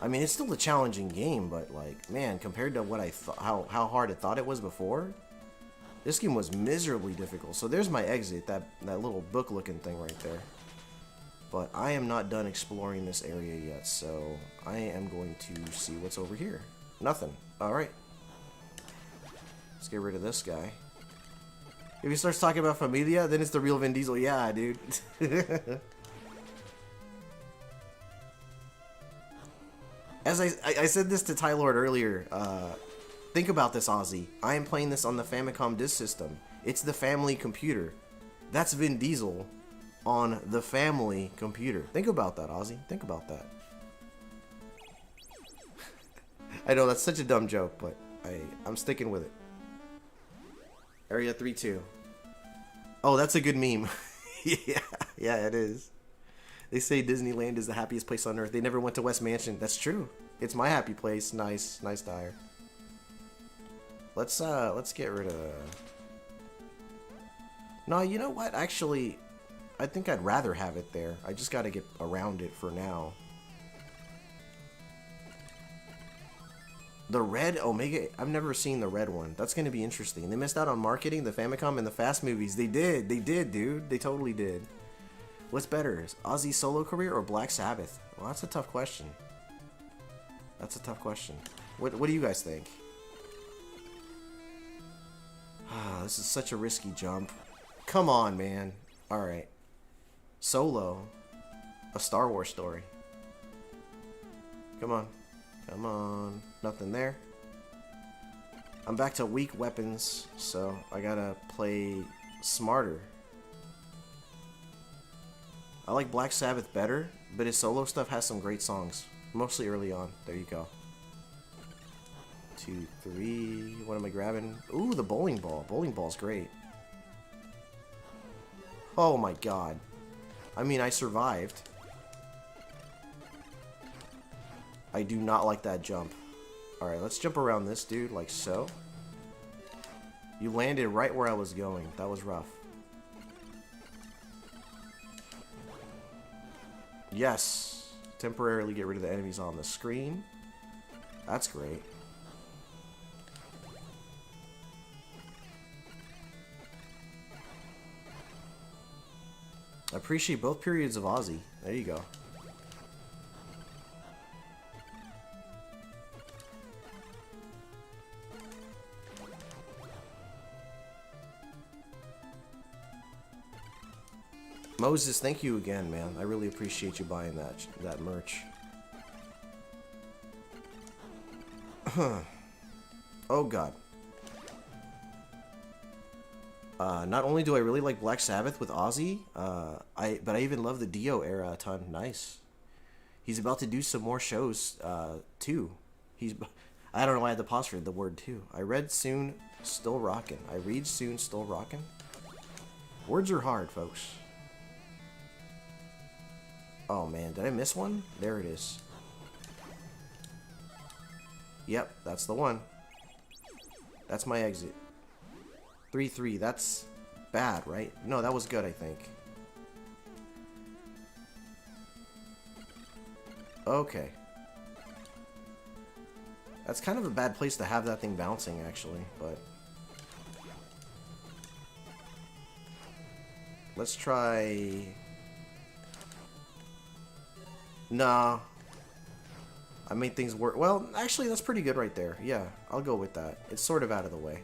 I mean, it's still a challenging game, but like, man, compared to what I thought, how hard I thought it was before, this game was miserably difficult. So there's my exit, that little book-looking thing right there. But I am not done exploring this area yet, so I am going to see what's over here. Nothing. Alright. Let's get rid of this guy. If he starts talking about Familia, then it's the real Vin Diesel. Yeah, dude. As I said this to Ty Lord earlier, think about this, Ozzy. I am playing this on the Famicom disk system. It's the family computer. That's Vin Diesel on the family computer. Think about that, Ozzy. Think about that. I know that's such a dumb joke, but I'm sticking with it. Area 3-2. Oh, that's a good meme. yeah, it is. They say Disneyland is the happiest place on earth. They never went to West Mansion. That's true. It's my happy place. Nice tire. Let's get rid of. No, you know what? Actually, I think I'd rather have it there. I just got to get around it for now. The red Omega, I've never seen the red one. That's going to be interesting. They missed out on marketing the Famicom and the Fast movies. They did, dude. They totally did. What's better, is Ozzy's solo career or Black Sabbath? Well, that's a tough question. That's a tough question. What do you guys think? Ah, this is such a risky jump. Come on, man. Alright. Solo. A Star Wars story. Come on. Come on. Nothing there. I'm back to weak weapons, so I gotta play smarter. I like Black Sabbath better, but his solo stuff has some great songs. Mostly early on. There you go. 2, 3. What am I grabbing? Ooh, the bowling ball. Bowling ball's great. Oh my god. I mean, I survived. I do not like that jump. Alright, let's jump around this dude, like so. You landed right where I was going. That was rough. Yes. Temporarily get rid of the enemies on the screen. That's great. I appreciate both periods of Ozzy. There you go. Moses, thank you again, man. I really appreciate you buying that merch. Oh god. Not only do I really like Black Sabbath with Ozzy, but I even love the Dio era a ton. Nice. He's about to do some more shows too. I don't know why I had to pause for the word too. I read soon, still rockin'. I read soon, still rockin'. Words are hard, folks. Oh man, did I miss one? There it is. Yep, that's the one. That's my exit. 3-3, that's bad, right? No, that was good, I think. Okay. That's kind of a bad place to have that thing bouncing, actually, but... Let's try... Nah. I made things work. Well, actually, that's pretty good right there. Yeah, I'll go with that. It's sort of out of the way.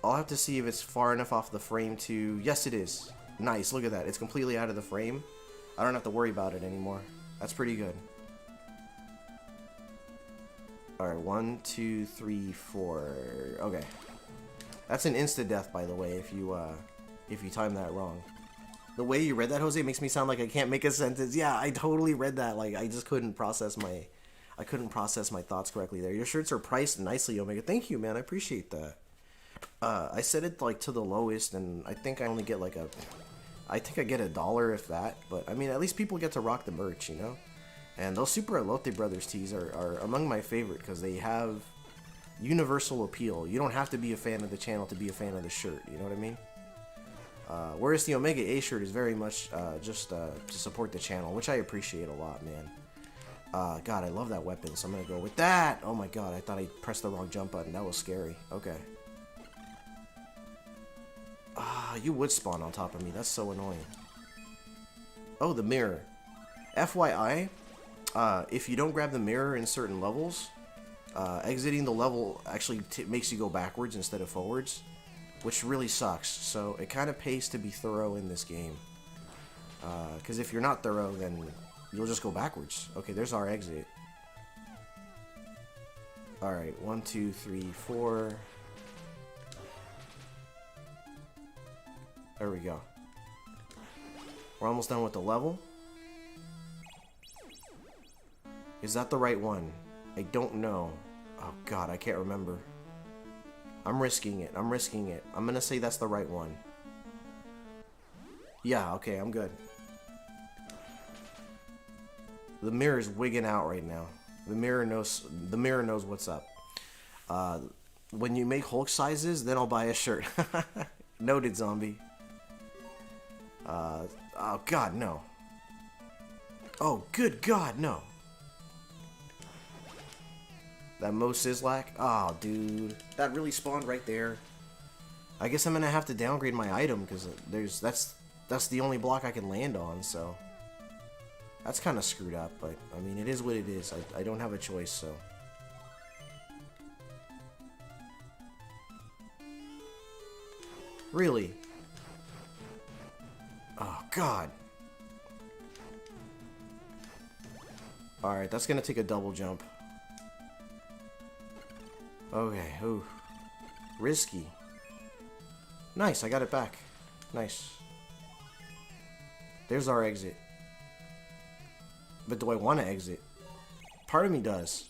I'll have to see if it's far enough off the frame to... Yes, it is. Nice, look at that. It's completely out of the frame. I don't have to worry about it anymore. That's pretty good. Alright, 1, 2, 3, 4... Okay. That's an insta-death, by the way, if you time that wrong. The way you read that, Jose, makes me sound like I can't make a sentence. Yeah, I totally read that. Like, I just couldn't process my thoughts correctly there. Your shirts are priced nicely, Omega. Thank you, man. I appreciate that. I set it, like, to the lowest, and I think I only get, like, I think I get $1, if that. But, I mean, at least people get to rock the merch, you know? And those Super Elote Brothers tees are among my favorite, because they have universal appeal. You don't have to be a fan of the channel to be a fan of the shirt, you know what I mean? Whereas the Omega A shirt is very much just to support the channel, which I appreciate a lot, man. God, I love that weapon, so I'm going to go with that. Oh my god, I thought I pressed the wrong jump button. That was scary. Okay. You would spawn on top of me. That's so annoying. Oh, the mirror. FYI, if you don't grab the mirror in certain levels, exiting the level actually makes you go backwards instead of forwards, which really sucks. So it kind of pays to be thorough in this game. Because if you're not thorough, then you'll just go backwards. Okay, there's our exit. Alright, 1, 2, 3, 4. There we go. We're almost done with the level. Is that the right one? I don't know. Oh god, I can't remember. I'm risking it. I'm risking it. I'm gonna say that's the right one. Yeah, okay, I'm good. The mirror's wigging out right now. The mirror knows what's up. When you make Hulk sizes, then I'll buy a shirt. Noted, zombie. Oh god, no. Oh, good god, no. That Mo Sizzlack? Oh, dude. That really spawned right there. I guess I'm gonna have to downgrade my item because that's the only block I can land on, so that's kind of screwed up, but I mean, it is what it is. I don't have a choice, so. Really? Oh, God. Alright, that's gonna take a double jump. Okay, ooh. Risky. Nice, I got it back. Nice. There's our exit. But do I want to exit? Part of me does.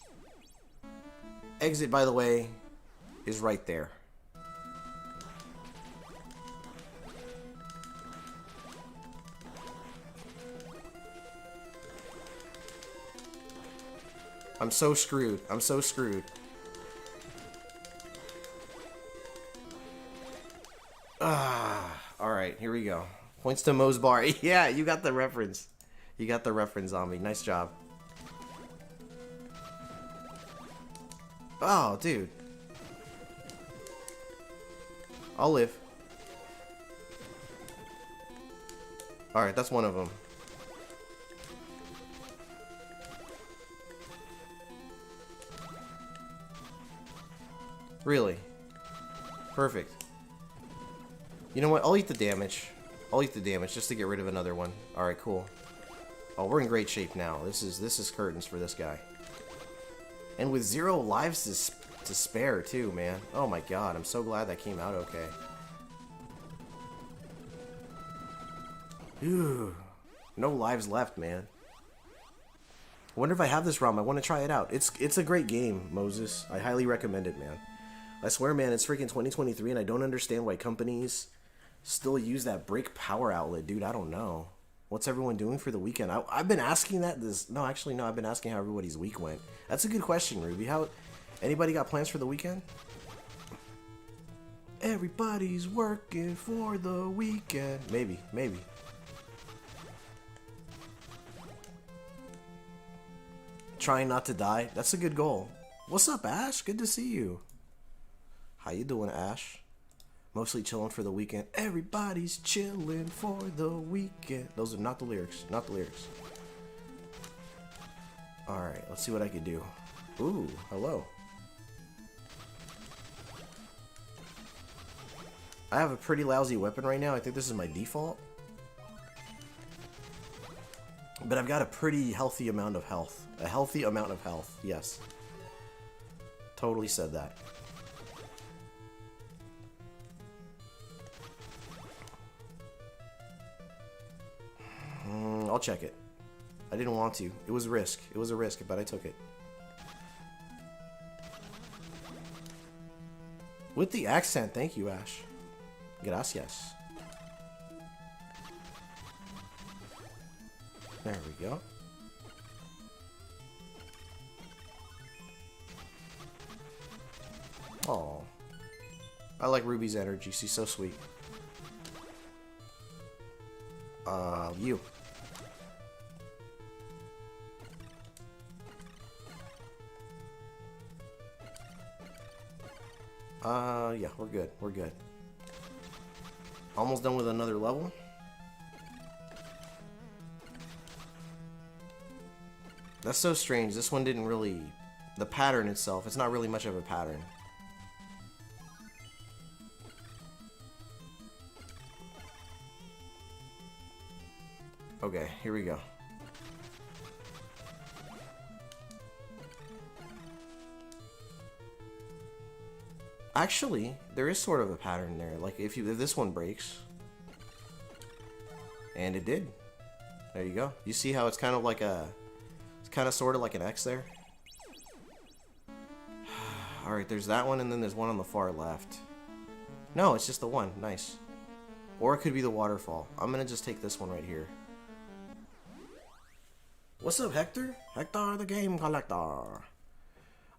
Exit, by the way, is right there. I'm so screwed. I'm so screwed. Alright, here we go. Points to Mo's bar. Yeah, you got the reference. You got the reference, zombie. Nice job. Oh, dude. I'll live. Alright, that's one of them. Really? Perfect. You know what? I'll eat the damage. I'll eat the damage just to get rid of another one. Alright, cool. Oh, we're in great shape now. This is curtains for this guy. And with 0 lives to spare, too, man. Oh my god, I'm so glad that came out okay. Ooh. No lives left, man. I wonder if I have this ROM. I want to try it out. It's a great game, Moses. I highly recommend it, man. I swear, man, it's freaking 2023, and I don't understand why companies still use that brick power outlet, dude. I don't know. What's everyone doing for the weekend? I've been asking that. I've been asking how everybody's week went. That's a good question, Ruby. Anybody got plans for the weekend? Everybody's working for the weekend. Maybe. Trying not to die. That's a good goal. What's up, Ash? Good to see you. How you doing, Ash? Mostly chilling for the weekend. Everybody's chilling for the weekend. Those are not the lyrics. Not the lyrics. Alright, let's see what I can do. Ooh, hello. I have a pretty lousy weapon right now. I think this is my default. But I've got a pretty healthy amount of health. A healthy amount of health, yes. Totally said that. I'll check it. I didn't want to. It was a risk. It was a risk, but I took it. With the accent, thank you, Ash. Gracias. There we go. Oh, I like Ruby's energy. She's so sweet. You. Yeah, we're good. We're good. Almost done with another level. That's so strange. This one didn't really the pattern itself. It's not really much of a pattern. Okay, here we go. Actually, there is sort of a pattern there. Like if this one breaks, and it did. There you go. You see how it's kind of like a, it's kind of sort of like an X there. All right, there's that one, and then there's one on the far left. No, it's just the one. Nice. Or it could be the waterfall. I'm gonna just take this one right here. What's up, Hector? Hector the Game Collector.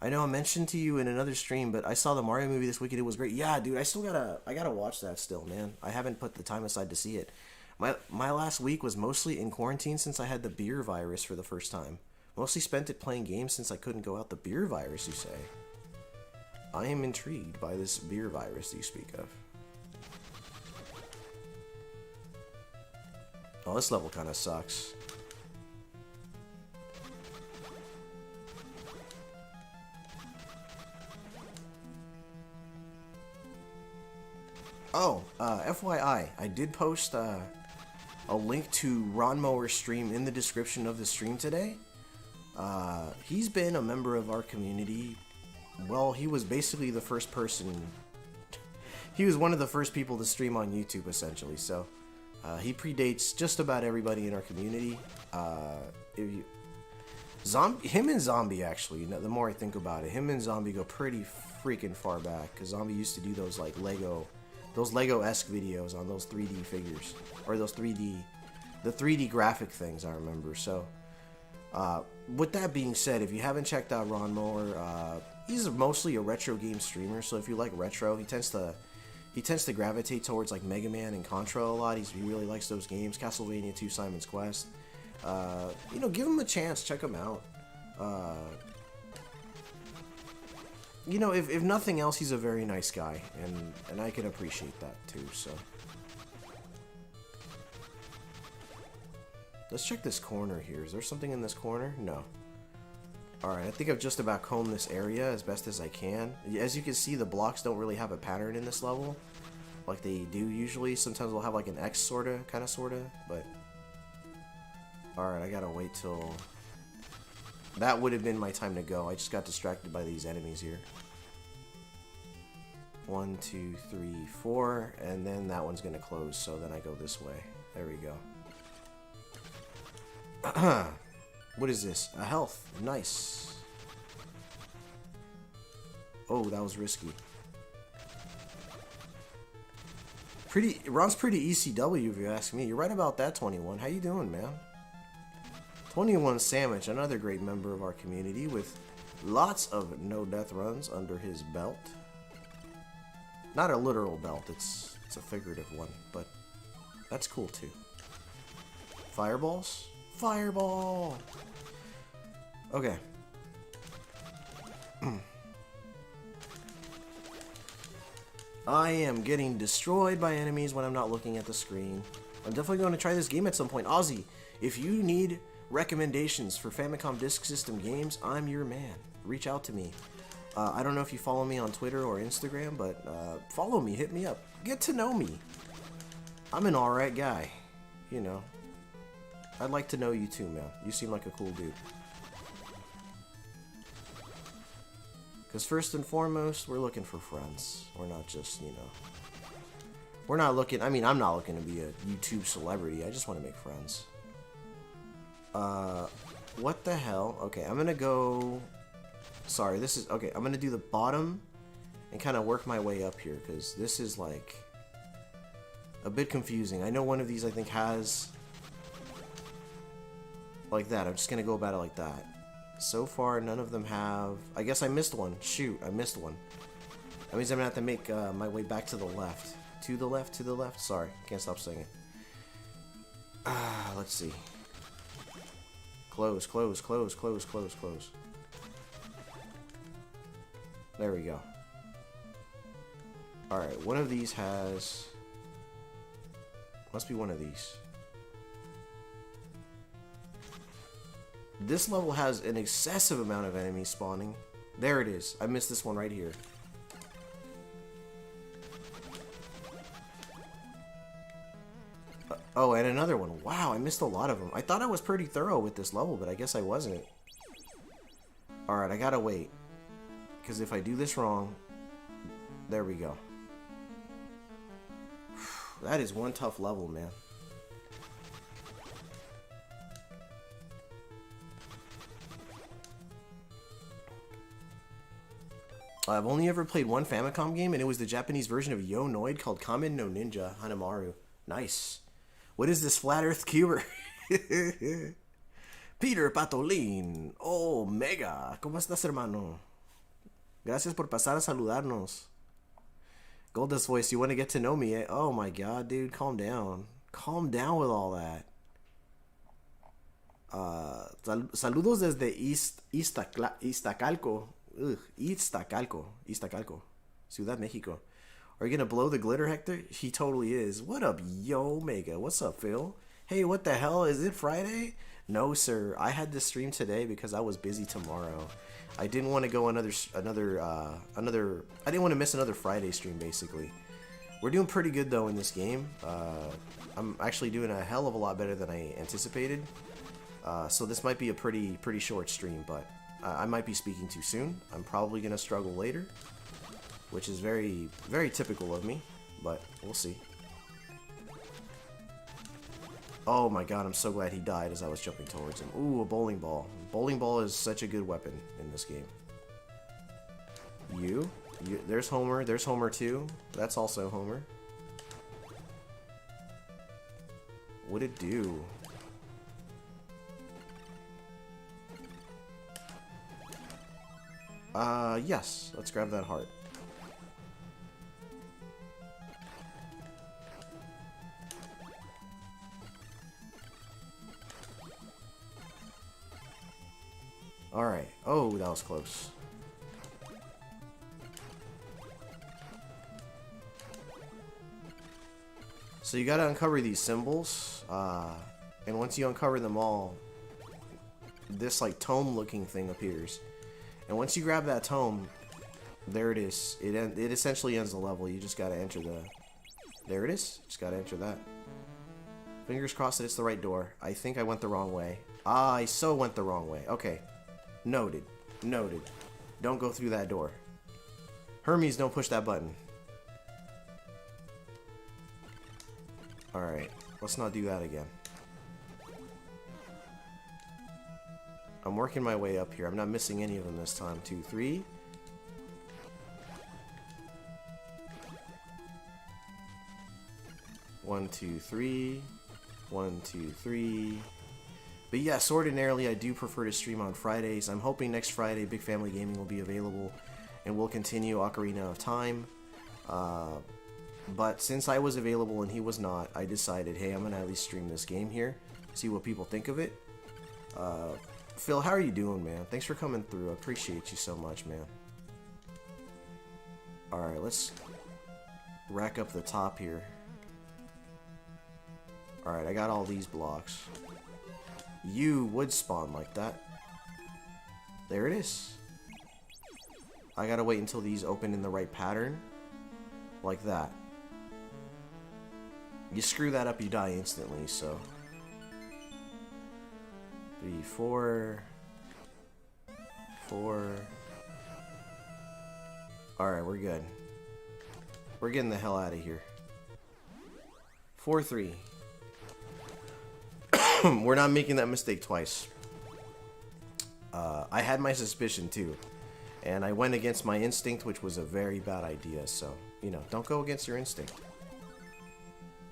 I know I mentioned to you in another stream, but I saw the Mario movie this weekend. It was great. Yeah, dude, I gotta watch that still, man. I haven't put the time aside to see it. My last week was mostly in quarantine since I had the beer virus for the first time. Mostly spent it playing games since I couldn't go out. The beer virus, you say? I am intrigued by this beer virus you speak of. Oh, this level kind of sucks. Oh, FYI, I did post a link to Ronmower's stream in the description of the stream today. He's been a member of our community. Well, he was basically the first person. He was one of the first people to stream on YouTube, essentially. So, he predates just about everybody in our community. Him and Zombie, actually, the more I think about it, him and Zombie go pretty freaking far back. Because Zombie used to do those, like, Lego-esque videos on those 3D figures. Or those the 3D graphic things, I remember. So, with that being said, if you haven't checked out Ronmower, he's mostly a retro game streamer. So if you like retro, he tends to gravitate towards like Mega Man and Contra a lot. He really likes those games. Castlevania 2, Simon's Quest. You know, give him a chance. Check him out. You know, if nothing else, he's a very nice guy, and I can appreciate that too. So let's check this corner here. Is there something in this corner? No. Alright, I think I've just about combed this area as best as I can. As you can see, the blocks don't really have a pattern in this level like they do usually. Sometimes they'll have like an X sorta, but alright, I gotta wait till... That would have been my time to go. I just got distracted by these enemies here. 1, 2, 3, 4, and then that one's gonna close, so then I go this way. There we go. What is this? A health. Nice. Oh, that was risky. Ron's pretty ECW if you ask me. You're right about that, 21. How you doing, man? 21 Sandwich, another great member of our community with lots of no-death runs under his belt. Not a literal belt, it's a figurative one, but that's cool too. Fireballs? Fireball! Okay. I am getting destroyed by enemies when I'm not looking at the screen. I'm definitely going to try this game at some point. Ozzy, if you need recommendations for Famicom Disk System games, I'm your man. Reach out to me. I don't know if you follow me on Twitter or Instagram, but follow me, hit me up. Get to know me. I'm an alright guy, you know. I'd like to know you too, man. You seem like a cool dude. Because first and foremost, we're looking for friends. We're not just, you know... We're not looking... I mean, I'm not looking to be a YouTube celebrity. I just want to make friends. What the hell? Okay, I'm gonna go... Sorry, this is... Okay, I'm gonna do the bottom and kind of work my way up here, because this is, like, a bit confusing. I know one of these, I think, has... Like that. I'm just gonna go about it like that. So far, none of them have... I guess I missed one. Shoot, I missed one. That means I'm gonna have to make my way back to the left. To the left, to the left. Sorry, can't stop saying it. Let's see. Close, close, close, close, close, close. There we go. Alright, one of these has... Must be one of these. This level has an excessive amount of enemies spawning. There it is. I missed this one right here. Oh, and another one. Wow, I missed a lot of them. I thought I was pretty thorough with this level, but I guess I wasn't. Alright, I gotta wait. Because if I do this wrong... There we go. That is one tough level, man. I've only ever played one Famicom game, and it was the Japanese version of Yo Noid called Kamen no Ninja Hanamaru. Nice. What is this flat earth cuber? Peter Patolin. Oh, Mega. ¿Cómo estás, hermano? Gracias por pasar a saludarnos. Goldust Voice, you want to get to know me, eh? Oh my god, dude, calm down. Calm down with all that. Saludos desde Iztacalco. Iztacalco. Ciudad Mexico. Are you gonna blow the glitter, Hector? He totally is. What up, yo, Mega? What's up, Phil? Hey, what the hell? Is it Friday? No, sir. I had to stream today because I was busy tomorrow. I didn't want to go I didn't want to miss another Friday stream, basically. We're doing pretty good, though, in this game. I'm actually doing a hell of a lot better than I anticipated. So this might be a pretty short stream, but I might be speaking too soon. I'm probably going to struggle later, which is very, very typical of me, but we'll see. Oh my god, I'm so glad he died as I was jumping towards him. Ooh, a bowling ball. Bowling ball is such a good weapon in this game. You? There's Homer. There's Homer too. That's also Homer. What'd it do? Yes. Let's grab that heart. Alright. Oh, that was close. So you gotta uncover these symbols, and once you uncover them all, this like tome looking thing appears. And once you grab that tome, there it is. It essentially ends the level. You just gotta enter the... There it is. Just gotta enter that. Fingers crossed that it's the right door. I think I went the wrong way. Ah, I so went the wrong way. Okay. Noted. Noted. Don't go through that door. Hermes, don't push that button. Alright. Let's not do that again. I'm working my way up here. I'm not missing any of them this time. 2, 3. One, 2, 3. 1, 2, 3. But yes, ordinarily I do prefer to stream on Fridays. I'm hoping next Friday Big Family Gaming will be available and we'll continue Ocarina of Time. But since I was available and he was not, I decided, hey, I'm going to at least stream this game here, see what people think of it. Phil, how are you doing, man? Thanks for coming through. I appreciate you so much, man. Alright, let's rack up the top here. Alright, I got all these blocks. You would spawn like that. There it is. I gotta wait until these open in the right pattern. Like that. You screw that up, you die instantly, so... 3, 4... 4... Alright, we're good. We're getting the hell out of here. 4, 3. We're not making that mistake twice. I had my suspicion too, and I went against my instinct, which was a very bad idea. So, you know, don't go against your instinct.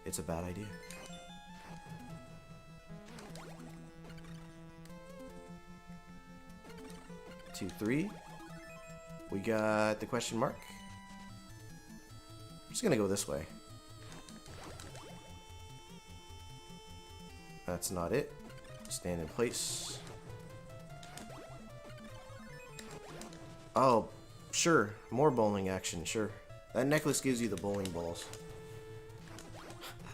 It's a bad idea. Two, 3. We got the question mark. I'm just gonna go this way. That's not it. Stand in place. Oh, sure. More bowling action, sure. That necklace gives you the bowling balls.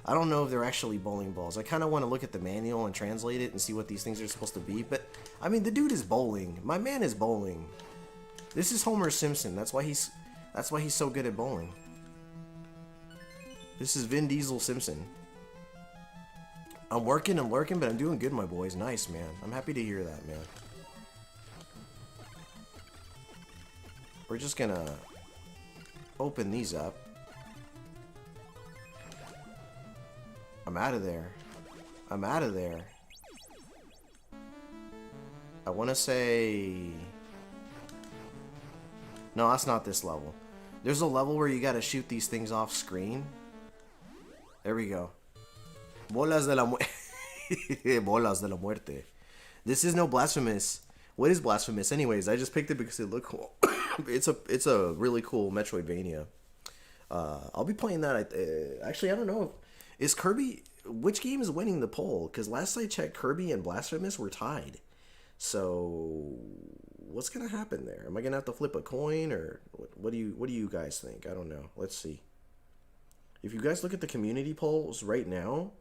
I don't know if they're actually bowling balls. I kind of want to look at the manual and translate it and see what these things are supposed to be. But, I mean, the dude is bowling. My man is bowling. This is Homer Simpson. That's why he's so good at bowling. This is Vin Diesel Simpson. I'm working, but I'm doing good, my boys. Nice, man. I'm happy to hear that, man. We're just gonna open these up. I'm out of there. I'm out of there. I want to say... No, that's not this level. There's a level where you gotta shoot these things off screen. There we go. Bolas de la Bolas de la muerte. This is no Blasphemous. What is Blasphemous? Anyways, I just picked it because it looked cool. It's a really cool Metroidvania. I'll be playing that. Actually, I don't know. Is Kirby... Which game is winning the poll? Because last I checked, Kirby and Blasphemous were tied. So... What's gonna happen there? Am I gonna have to flip a coin, or what do you guys think? I don't know. Let's see. If you guys look at the community polls right now,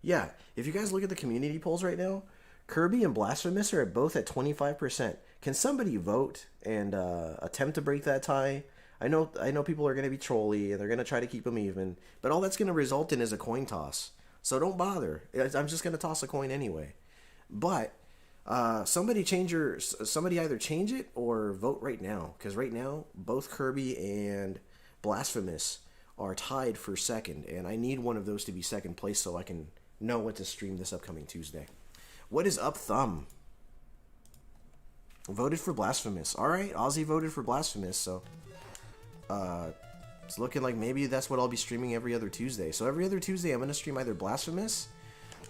yeah. If you guys look at the community polls right now, Kirby and Blasphemous are both at 25%. Can somebody vote and attempt to break that tie? I know people are gonna be trolly and they're gonna try to keep them even, but all that's gonna result in is a coin toss. So don't bother. I'm just gonna toss a coin anyway. But somebody either change it or vote right now, because right now both Kirby and Blasphemous are tied for second, and I need one of those to be second place so I can know what to stream this upcoming Tuesday. What is up, Thumb? Voted for Blasphemous. All right, Ozzy voted for Blasphemous, so it's looking like maybe that's what I'll be streaming every other Tuesday. So every other Tuesday I'm going to stream either Blasphemous,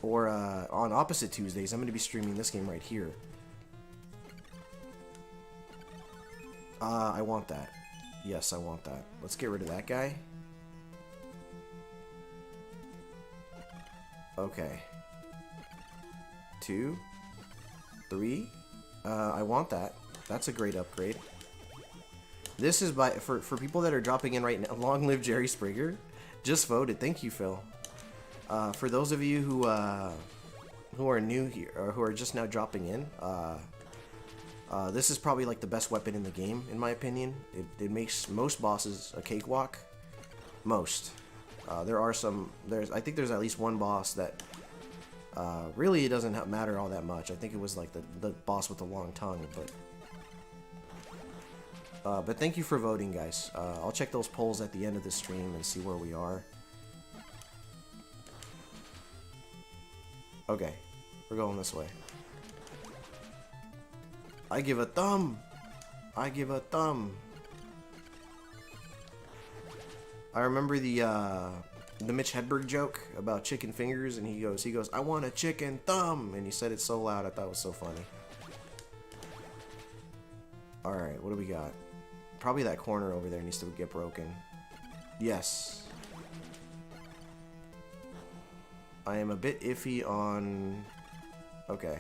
or on opposite Tuesdays, I'm going to be streaming this game right here. I want that. Yes, I want that. Let's get rid of that guy. Okay. 2, 3. I want that. That's a great upgrade. This is for people that are dropping in right now. Long live Jerry Springer. Just voted. Thank you, Phil. For those of you who are new here, or who are just now dropping in, this is probably like the best weapon in the game, in my opinion. It makes most bosses a cakewalk. Most. There are some. I think there's at least one boss that really it doesn't matter all that much. I think it was like the boss with the long tongue, but thank you for voting, guys. I'll check those polls at the end of the stream and see where we are. Okay, we're going this way. I give a thumb. I give a thumb. I remember the Mitch Hedberg joke about chicken fingers, and he goes, I want a chicken thumb, and he said it so loud I thought it was so funny. All right, what do we got? Probably that corner over there needs to get broken. Yes. I am a bit iffy on... Okay.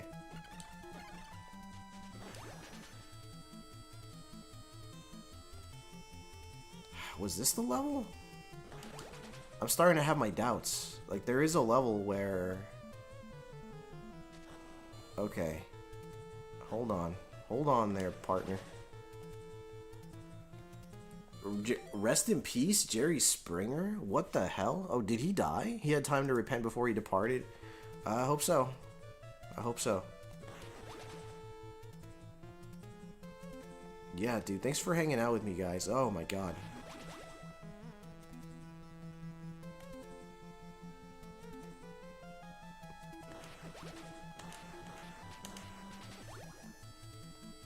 Was this the level? I'm starting to have my doubts. Like, there is a level where... Okay. Hold on. Hold on there, partner. Rest in peace, Jerry Springer? What the hell? Oh, did he die? He had time to repent before he departed? I hope so. I hope so. Yeah, dude, thanks for hanging out with me, guys. Oh my god.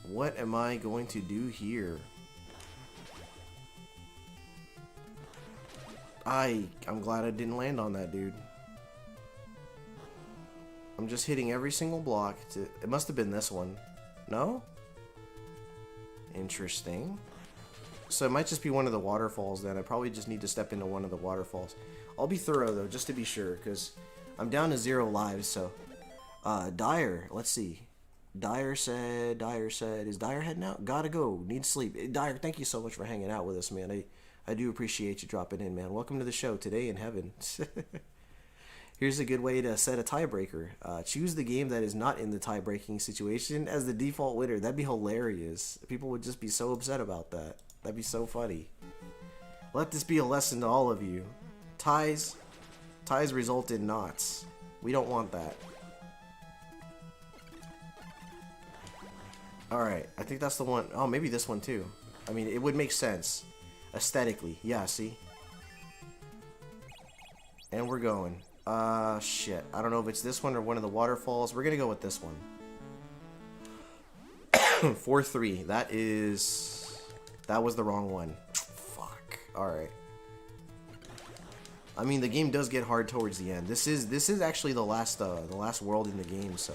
What am I going to do here? I'm glad I didn't land on that, dude. I'm just hitting every single block. It must have been this one. No? Interesting. So it might just be one of the waterfalls then. I probably just need to step into one of the waterfalls. I'll be thorough though, just to be sure, because I'm down to 0 lives, so. Dyer, let's see. Dyer said, is Dyer heading out? Gotta go, need sleep. Dyer, thank you so much for hanging out with us, man. I do appreciate you dropping in, man. Welcome to the show, Today in Heaven. Here's a good way to set a tiebreaker. Choose the game that is not in the tie-breaking situation as the default winner. That'd be hilarious. People would just be so upset about that. That'd be so funny. Let this be a lesson to all of you. Ties result in knots. We don't want that. Alright, I think that's the one. Oh, maybe this one too. I mean, it would make sense. Aesthetically. Yeah, see? And we're going. Shit. I don't know if it's this one or one of the waterfalls. We're gonna go with this one. 4-3. That was the wrong one. Fuck. Alright. I mean, the game does get hard towards the end. This is actually the last world in the game, so.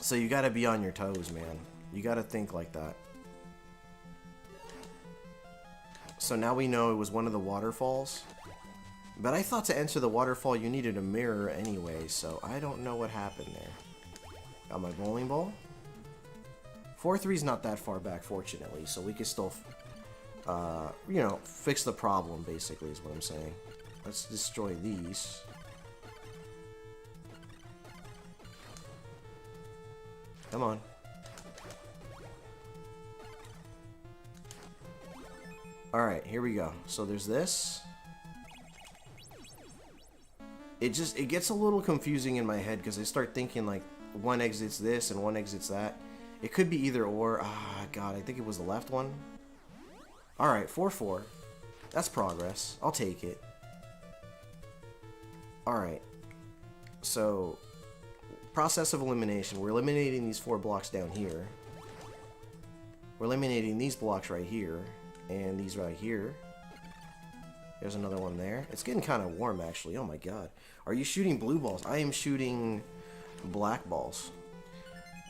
So you gotta be on your toes, man. You gotta think like that. So now we know it was one of the waterfalls. But I thought to enter the waterfall you needed a mirror anyway, so I don't know what happened there. Got my bowling ball. 4-3's not that far back, fortunately, so we can still, you know, fix the problem, basically, is what I'm saying. Let's destroy these. Come on. Alright, here we go. So there's this. It gets a little confusing in my head because I start thinking like one exits this and one exits that. It could be either or. Ah, God, I think it was the left one. Alright, 4-4. That's progress. I'll take it. Alright. So, process of elimination. We're eliminating these 4 blocks down here. We're eliminating these blocks right here. And these right here. There's another one there. It's getting kind of warm, actually. Oh my god. Are you shooting blue balls? I am shooting black balls.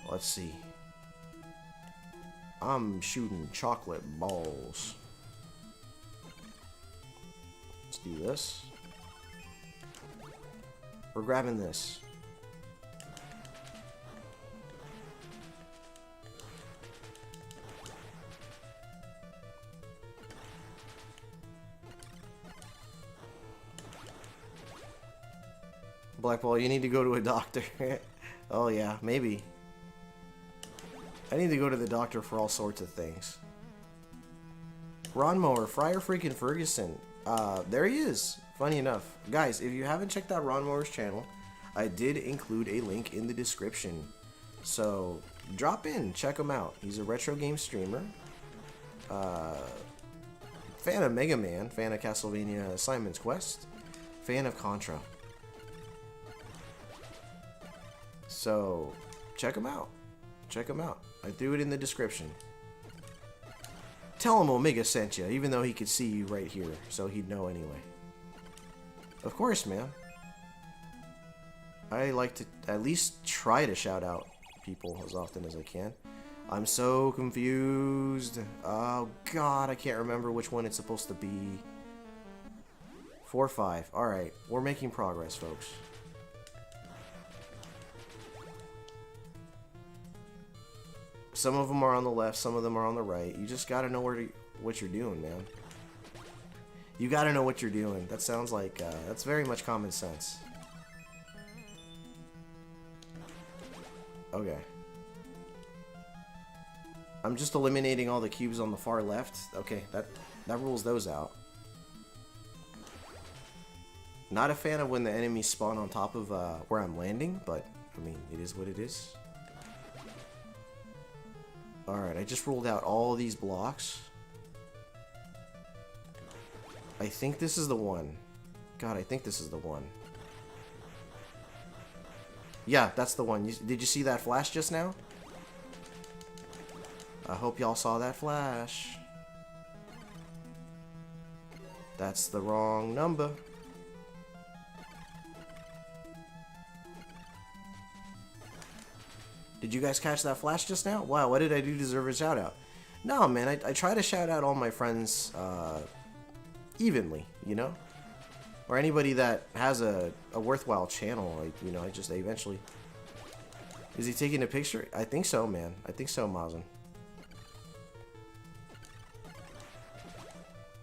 Let's see. I'm shooting chocolate balls. Let's do this. We're grabbing this. Black ball, you need to go to a doctor. Oh yeah, maybe. I need to go to the doctor for all sorts of things. Ronmower, Friar freaking Ferguson. There he is. Funny enough. Guys, if you haven't checked out Ronmower's channel, I did include a link in the description. So, drop in, check him out. He's a retro game streamer. Fan of Mega Man, fan of Castlevania Simon's Quest, fan of Contra. So, check him out. Check him out. I threw it in the description. Tell him Omega sent you, even though he could see you right here, so he'd know anyway. Of course, man. I like to at least try to shout out people as often as I can. I'm so confused. Oh, God, I can't remember which one it's supposed to be. 4-5. Alright, we're making progress, folks. Some of them are on the left, some of them are on the right. You just gotta know what you're doing, man. You gotta know what you're doing. That sounds like, that's very much common sense. Okay. I'm just eliminating all the cubes on the far left. Okay, that rules those out. Not a fan of when the enemies spawn on top of where I'm landing, but, I mean, it is what it is. Alright, I just ruled out all these blocks. I think this is the one. God, I think this is the one. Yeah, that's the one. Did you see that flash just now? I hope y'all saw that flash. That's the wrong number. Did you guys catch that flash just now? Wow, what did I do to deserve a shout out? No, man, I try to shout out all my friends evenly, you know? Or anybody that has a worthwhile channel, like, you know, I eventually... Is he taking a picture? I think so, man. I think so, Mazen.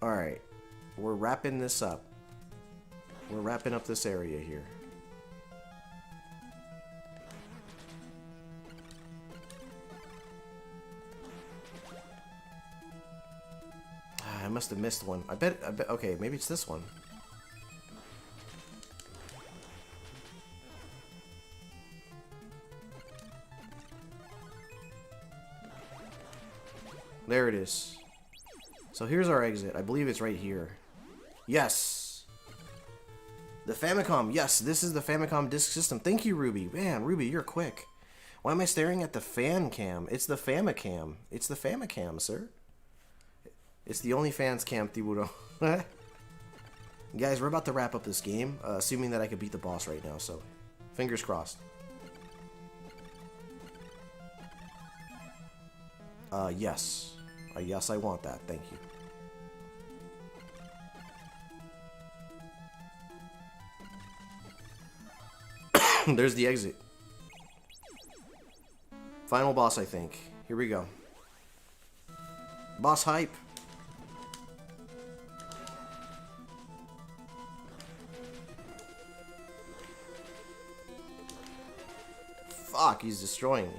Alright. We're wrapping this up. We're wrapping up this area here. I must have missed one. I bet, okay, maybe it's this one. There it is. So here's our exit. I believe it's right here. Yes! The Famicom. Yes, this is the Famicom disk system. Thank you, Ruby. Man, Ruby, you're quick. Why am I staring at the FamiCAM? It's the FamiCAM. It's the FamiCAM, sir. It's the OnlyFans cam, Tiburon. Guys, we're about to wrap up this game, assuming that I could beat the boss right now, so fingers crossed. Yes. Yes, I want that. Thank you. There's the exit. Final boss, I think. Here we go. Boss hype. Fuck, he's destroying me.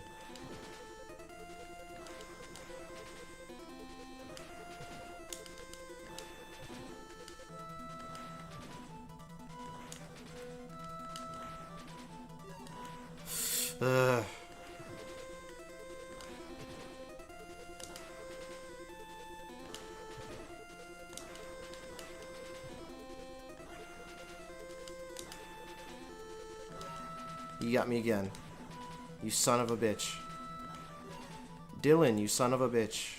You got me again. You son of a bitch. Dylan, you son of a bitch.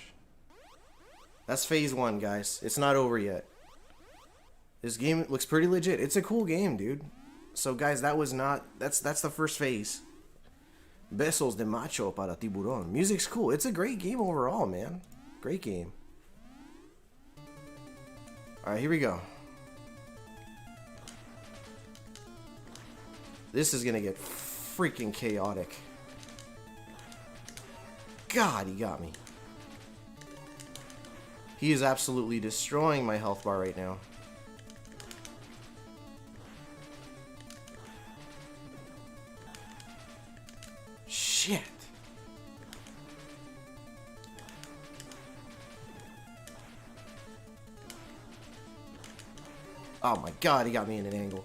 That's phase 1, guys. It's not over yet. This game looks pretty legit. It's a cool game, dude. So, guys, that was not... That's the first phase. Besos de macho para tiburón. Music's cool. It's a great game overall, man. Great game. Alright, here we go. This is gonna get freaking chaotic. God, he got me. He is absolutely destroying my health bar right now. Shit. Oh my god, he got me in an angle.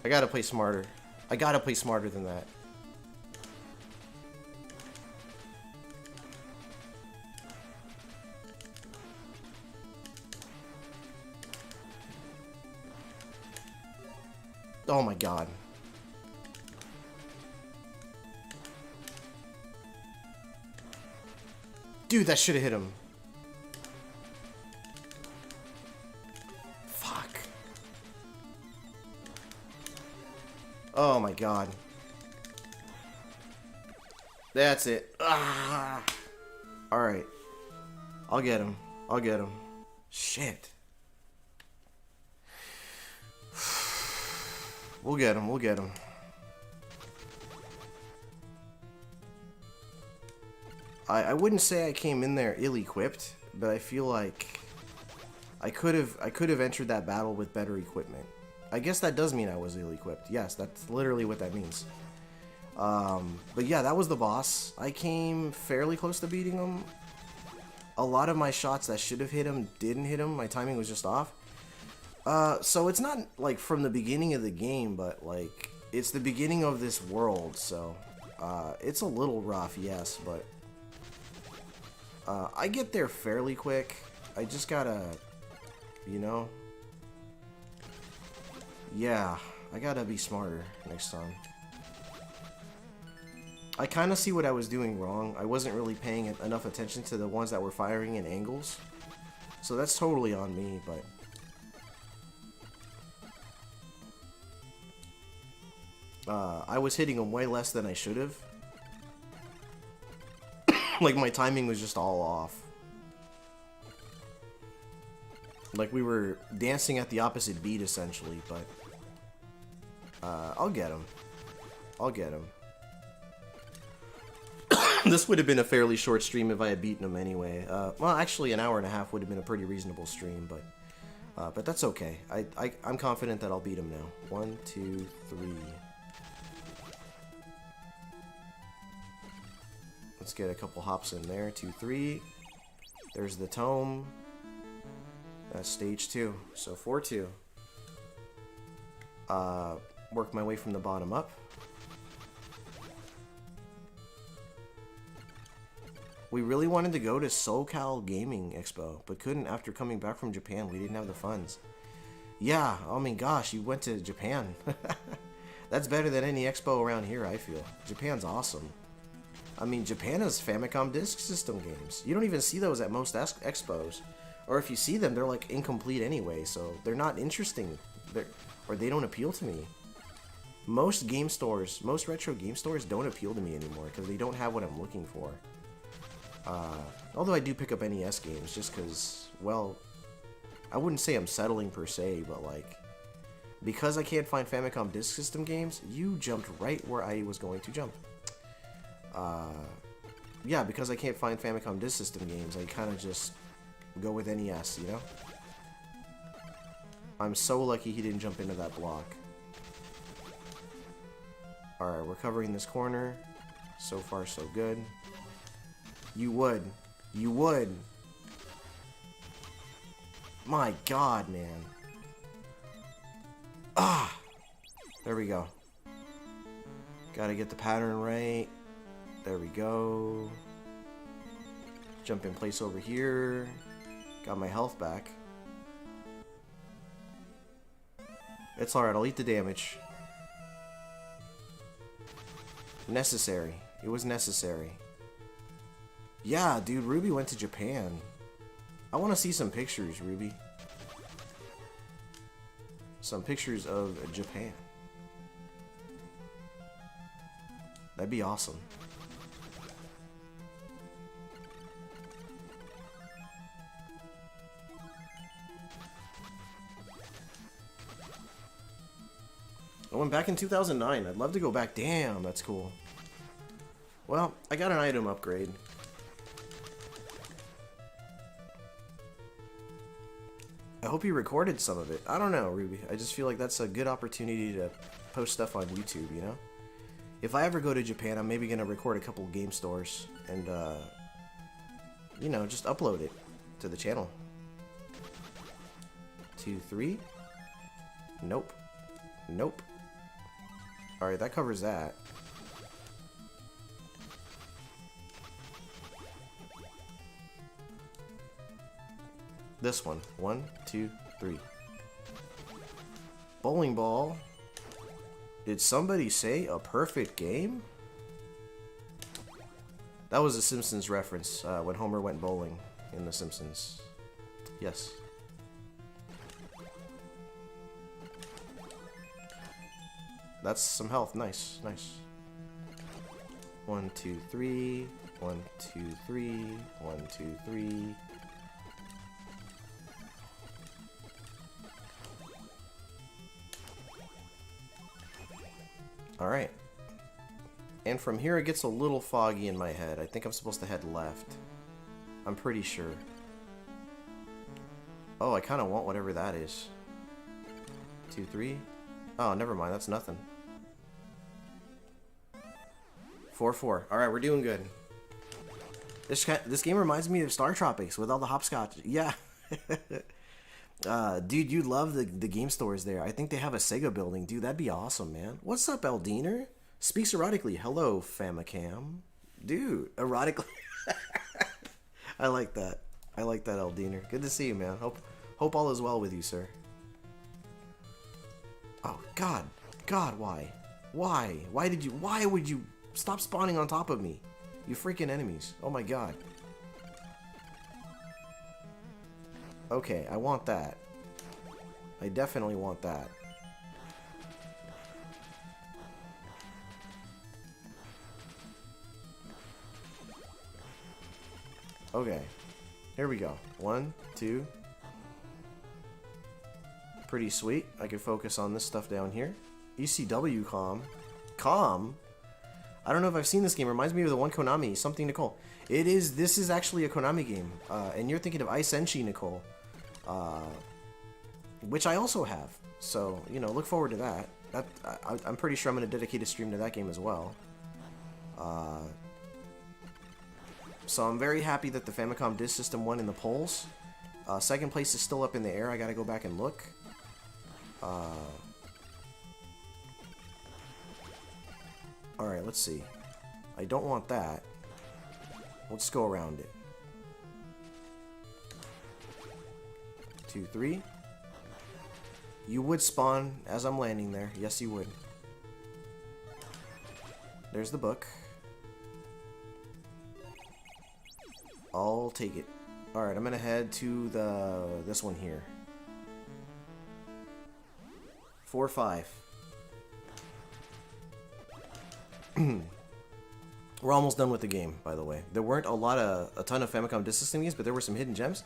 I gotta play smarter. I gotta play smarter than that. Oh my god. Dude, that should have hit him. Fuck. Oh my god. That's it. Ah. Alright. I'll get him. I'll get him. Shit. We'll get him. We'll get him. I wouldn't say I came in there ill-equipped, but I feel like I could have entered that battle with better equipment. I guess that does mean I was ill-equipped. Yes, that's literally what that means. But yeah, that was the boss. I came fairly close to beating him. A lot of my shots that should have hit him didn't hit him. My timing was just off. So it's not like from the beginning of the game, but like it's the beginning of this world. So it's a little rough, yes, but I get there fairly quick. I just gotta, you know, yeah, I gotta be smarter next time. I kind of see what I was doing wrong. I wasn't really paying enough attention to the ones that were firing in angles. So that's totally on me, but... I was hitting them way less than I should have. Like, my timing was just all off. Like, we were dancing at the opposite beat, essentially, but... I'll get him. I'll get him. This would have been a fairly short stream if I had beaten him anyway. Well, actually, an hour and a half would have been a pretty reasonable stream, but that's okay. I'm confident that I'll beat him now. 1, 2, 3. Let's get a couple hops in there. 2, 3. There's the tome. That's stage 2. So 4-2. Work my way from the bottom up. We really wanted to go to SoCal Gaming Expo, but couldn't after coming back from Japan. We didn't have the funds. Yeah, I mean, gosh, you went to Japan. That's better than any expo around here, I feel. Japan's awesome. I mean, Japan has Famicom Disk System games. You don't even see those at most expos. Or if you see them, they're like incomplete anyway, so they're not interesting. Or they don't appeal to me. Most game stores, most retro game stores don't appeal to me anymore because they don't have what I'm looking for. Although I do pick up NES games just because, well, I wouldn't say I'm settling per se, but like, because I can't find Famicom Disk System games, you jumped right where I was going to jump. Yeah, because I can't find Famicom Disk System games, I kind of just go with NES, you know? I'm so lucky he didn't jump into that block. Alright, we're covering this corner. So far, so good. You would. You would. My god, man. Ah! There we go. Gotta get the pattern right. There we go. Jump in place over here. Got my health back. It's alright, I'll eat the damage. Necessary. It was necessary. Yeah, dude, Ruby went to Japan. I want to see some pictures, Ruby. Some pictures of Japan. That'd be awesome. I went back in 2009. I'd love to go back. Damn, that's cool. Well, I got an item upgrade. I hope you recorded some of it. I don't know, Ruby. I just feel like that's a good opportunity to post stuff on YouTube, you know? If I ever go to Japan, I'm maybe going to record a couple game stores and, you know, just upload it to the channel. 2, 3. Nope. Nope. Alright, that covers that. This one. 1, 2, 3. Bowling ball. Did somebody say a perfect game? That was a Simpsons reference when Homer went bowling in The Simpsons. Yes. That's some health. Nice, nice. 1, 2, 3. 1, 2, 3. 1, 2, 3. Alright. And from here it gets a little foggy in my head. I think I'm supposed to head left. I'm pretty sure. Oh, I kind of want whatever that is. 2, 3. Oh, never mind. That's nothing. 4, 4. Alright, we're doing good. This game reminds me of Star Tropics with all the hopscotch. Yeah. Dude, you love the game stores there. I think they have a Sega building. Dude, that'd be awesome, man. What's up, Eldiner? Speaks erotically. Hello, FamiCAM. Dude, erotically. I like that. I like that, Eldiner. Good to see you, man. Hope all is well with you, sir. Oh, God. God, why? Why? Why would you stop spawning on top of me? You freaking enemies. Oh my god. Okay, I want that. I definitely want that. Okay. Here we go. 1, 2. Pretty sweet. I can focus on this stuff down here. ECW com. Com? I don't know if I've seen this game. It reminds me of the one Konami, something Nicole. It is. This is actually a Konami game, and you're thinking of Ice Senshi, Nicole, which I also have. So you know, look forward to that. I'm pretty sure I'm going to dedicate a stream to that game as well. So I'm very happy that the Famicom Disk System won in the polls. Second place is still up in the air. I got to go back and look. Alright, let's see. I don't want that. Let's go around it. 2, 3. You would spawn as I'm landing there. Yes, you would. There's the book. I'll take it. Alright, I'm gonna head to this one here. 4, 5. We're almost done with the game, by the way. There weren't a ton of Famicom Disk System games, but there were some hidden gems.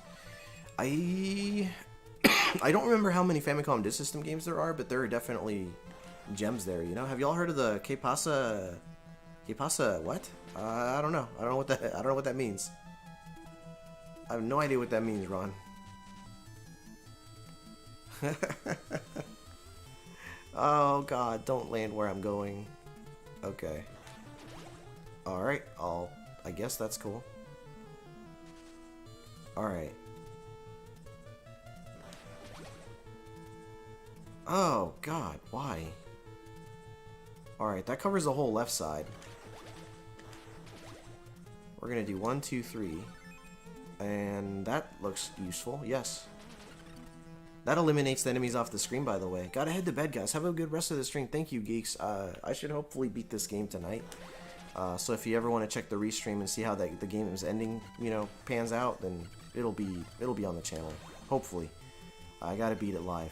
I don't remember how many Famicom Disk System games there are, but there are definitely gems there. You know, have y'all heard of the Que Pasa what? I don't know. I don't know what that means. I have no idea what that means, Ron. Oh God! Don't land where I'm going. Okay. Alright, I guess that's cool. Alright. Oh, God, why? Alright, that covers the whole left side. We're gonna do 1, 2, 3. And that looks useful, yes. That eliminates the enemies off the screen, by the way. Gotta head to bed, guys. Have a good rest of the stream. Thank you, geeks. I should hopefully beat this game tonight. So if you ever want to check the restream and see how the game's ending, you know, pans out, then it'll be on the channel. Hopefully. I gotta beat it live.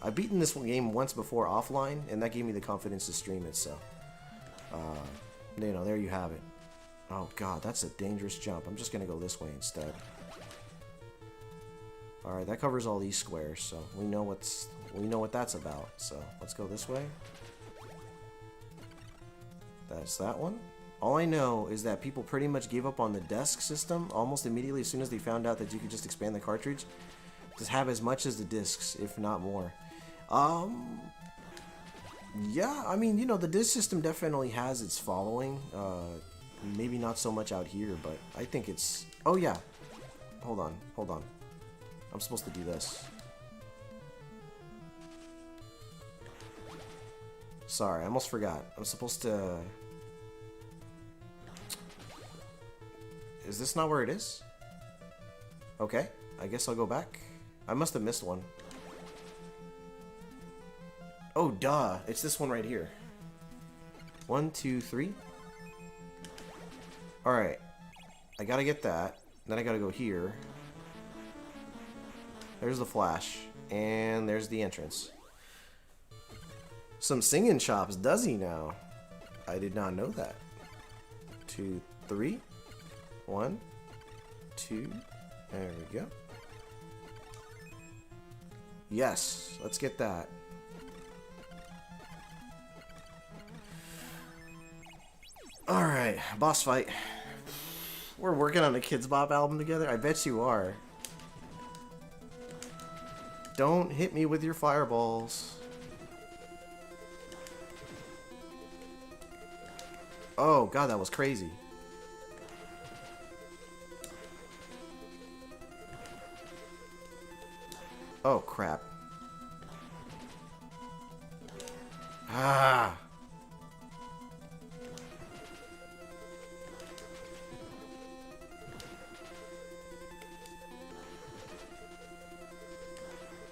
I've beaten this game once before offline, and that gave me the confidence to stream it, so... you know, there you have it. Oh God, that's a dangerous jump. I'm just gonna go this way instead. Alright, that covers all these squares, so we know what that's about. So let's go this way. That's that one. All I know is that people pretty much gave up on the desk system almost immediately as soon as they found out that you could just expand the cartridge. Just have as much as the discs, if not more. Yeah, I mean, you know, the disc system definitely has its following. Maybe not so much out here, but I think it's... Oh yeah. Hold on. I'm supposed to do this. Sorry, I almost forgot. I'm supposed to... Is this not where it is? Okay, I guess I'll go back. I must have missed one. Oh, duh. It's this one right here. 1, 2, 3. Alright. I gotta get that. Then I gotta go here. There's the flash. And there's the entrance. Some singing chops, does he now? I did not know that. 2, 3. 1, 2. There we go. Yes, let's get that. Alright, boss fight. We're working on a Kids Bop album together? I bet you are. Don't hit me with your fireballs. Oh God, that was crazy. Oh crap. Ah.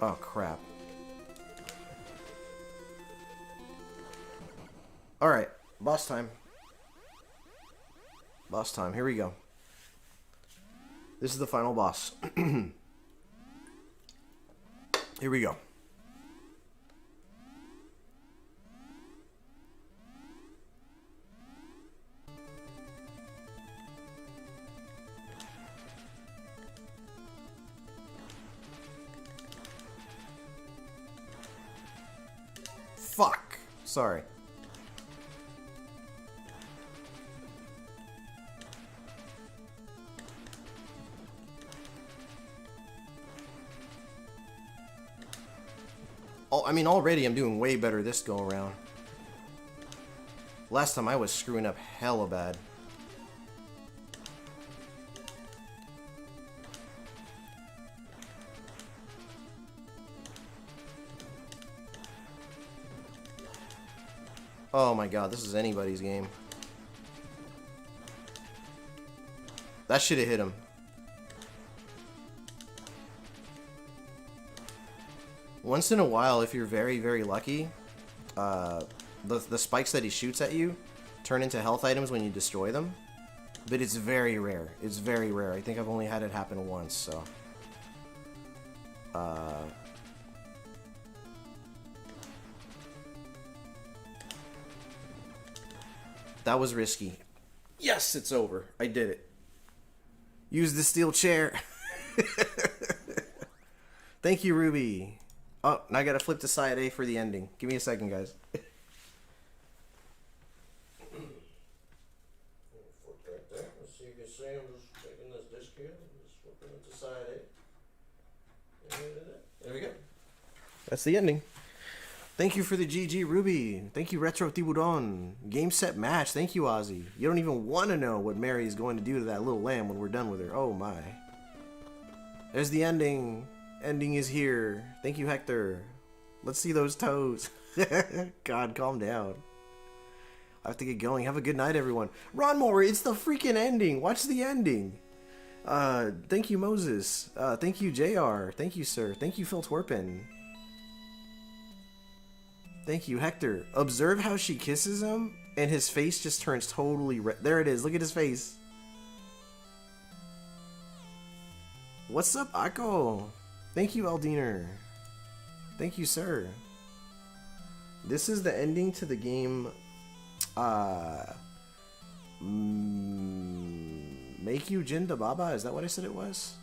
Oh crap. Alright, boss time. Boss time, here we go. This is the final boss. Here we go. Fuck. Sorry. I mean, already I'm doing way better this go around. Last time I was screwing up hella bad. Oh my god, this is anybody's game. That should have hit him. Once in a while, if you're very, very lucky, the spikes that he shoots at you turn into health items when you destroy them. But it's very rare. It's very rare. I think I've only had it happen once, so... That was risky. Yes, it's over. I did it. Use the steel chair. Thank you, Ruby. Oh, now I gotta flip to side A for the ending. Give me a second, guys. Flip right there. Let's see if you can see. I'm just taking this disc here. Just flipping it to side A. There we go. That's the ending. Thank you for the GG, Ruby. Thank you, Retro Tiburon. Game, set, match. Thank you, Ozzy. You don't even want to know what Mary is going to do to that little lamb when we're done with her. Oh, my. There's the ending. Ending is here. Thank you, Hector. Let's see those toes. God, calm down. I have to get going. Have a good night, everyone. Ronmower, it's the freaking ending. Watch the ending. Thank you, Moses. Thank you, JR. Thank you, sir. Thank you, Phil Twerpin. Thank you, Hector. Observe how she kisses him, and his face just turns totally red. There it is. Look at his face. What's up, Akko? Thank you, Aldiner. Thank you, sir. This is the ending to the game, Meikyuu Jiin Dababa. Is that what I said it was?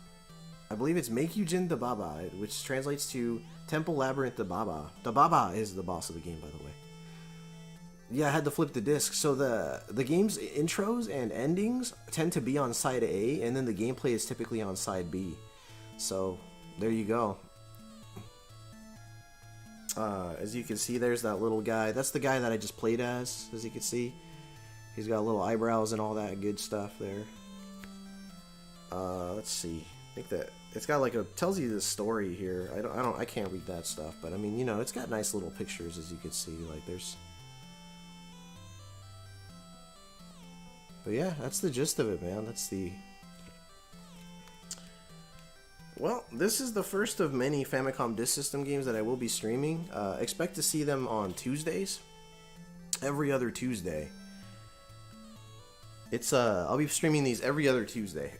I believe it's Meikyuu Jiin Dababa, which translates to Temple Labyrinth Dababa. Dababa is the boss of the game, by the way. Yeah, I had to flip the disc. So the game's intros and endings tend to be on side A, and then the gameplay is typically on side B. So there you go. As you can see, there's that little guy. That's the guy that I just played as you can see. He's got little eyebrows and all that good stuff there. Let's see. I think that it's got like tells you the story here. I can't read that stuff, but I mean, you know, it's got nice little pictures, as you can see. Like but yeah, that's the gist of it, man. Well, this is the first of many Famicom Disk System games that I will be streaming. Expect to see them on Tuesdays. Every other Tuesday. I'll be streaming these every other Tuesday.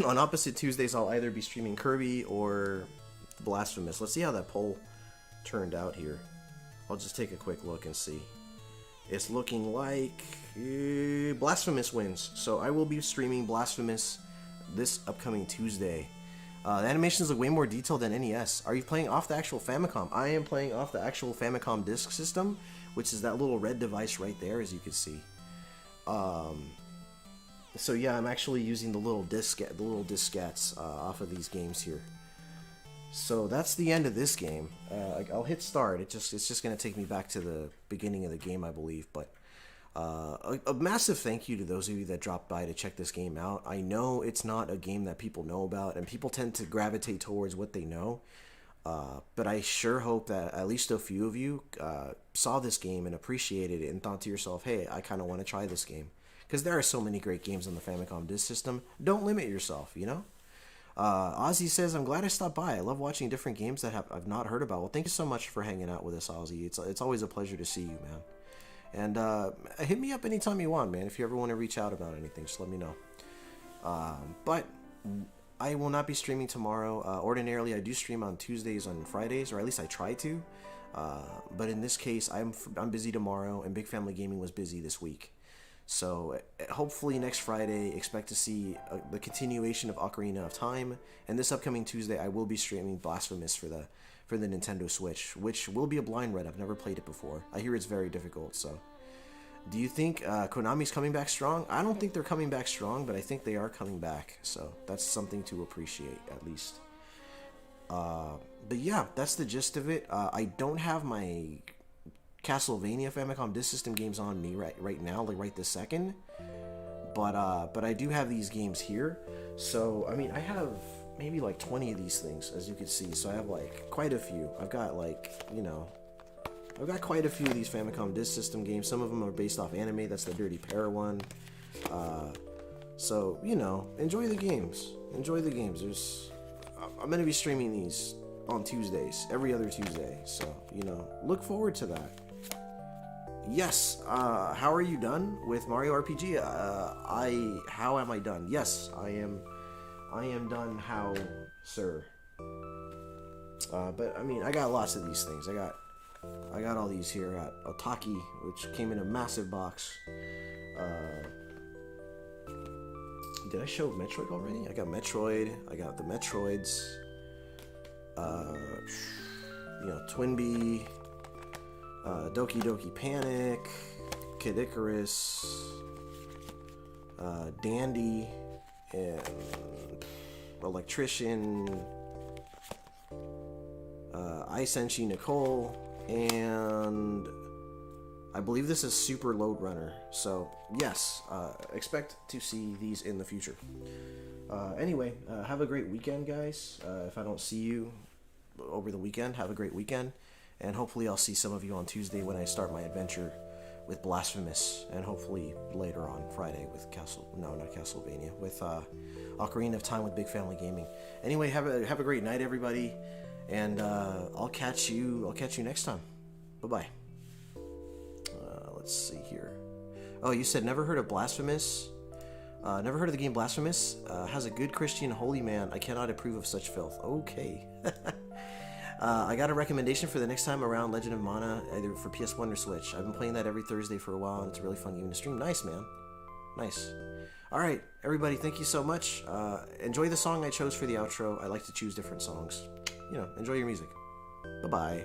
On opposite Tuesdays, I'll either be streaming Kirby or Blasphemous. Let's see how that poll turned out here. I'll just take a quick look and see. It's looking like Blasphemous wins. So I will be streaming Blasphemous this upcoming Tuesday. The animations look way more detailed than NES. Are you playing off the actual Famicom? I am playing off the actual Famicom Disk System, which is that little red device right there, as you can see. So yeah, I'm actually using the little diskettes off of these games here. So that's the end of this game. I'll hit start. It's just gonna take me back to the beginning of the game, I believe. But a massive thank you to those of you that dropped by to check this game out. I know it's not a game that people know about, and people tend to gravitate towards what they know. But I sure hope that at least a few of you saw this game and appreciated it and thought to yourself, hey, I kind of want to try this game. Because there are so many great games on the Famicom Disk System. Don't limit yourself, you know? Ozzy says, I'm glad I stopped by. I love watching different games that I've not heard about. Well, thank you so much for hanging out with us, Ozzy. It's always a pleasure to see you, man. And hit me up anytime you want, man. If you ever want to reach out about anything, just let me know. But I will not be streaming tomorrow. Ordinarily, I do stream on Tuesdays and Fridays, or at least I try to. But in this case, I'm busy tomorrow, and Big Family Gaming was busy this week. So hopefully next Friday, expect to see the continuation of Ocarina of Time. And this upcoming Tuesday, I will be streaming Blasphemous for the Nintendo Switch, which will be a blind run. I've never played it before. I hear it's very difficult. So, do you think Konami's coming back strong? I don't think they're coming back strong, but I think they are coming back. So that's something to appreciate, at least. But yeah, that's the gist of it. I don't have my Castlevania Famicom Disk System games on me right now, like right this second. But I do have these games here. So I mean, I have maybe like 20 of these things, as you can see. So I have like quite a few. I've got like, you know, I've got quite a few of these Famicom Disk System games. Some of them are based off anime. That's the Dirty Pair one. So, you know, enjoy the games. Enjoy the games. I'm going to be streaming these on Tuesdays, every other Tuesday. So, you know, look forward to that. Yes, how are you done with Mario RPG? How am I done? Yes, I am done. How, sir? But I mean, I got lots of these things. I got all these here. I got Otaki, which came in a massive box. Did I show Metroid already? I got Metroid. I got the Metroids. You know, Twinbee, Doki Doki Panic, Kid Icarus, Dandy, and Electrician, Senshi Nicole, and I believe this is Super Load Runner. So yes, expect to see these in the future. Anyway, have a great weekend, guys. If I don't see you over the weekend, have a great weekend, and hopefully I'll see some of you on Tuesday when I start my adventure with Blasphemous, and hopefully later on Friday with Castlevania, with Ocarina of Time with Big Family Gaming. Anyway, have a great night, everybody, and I'll catch you next time. Bye bye. Let's see here. Oh, you said never heard of Blasphemous? Never heard of the game Blasphemous? Has a good Christian holy man. I cannot approve of such filth. Okay. I got a recommendation for the next time around Legend of Mana, either for PS1 or Switch. I've been playing that every Thursday for a while, and it's a really fun game to stream. Nice, man. Nice. Alright, everybody, thank you so much. Enjoy the song I chose for the outro. I like to choose different songs. You know, enjoy your music. Bye-bye.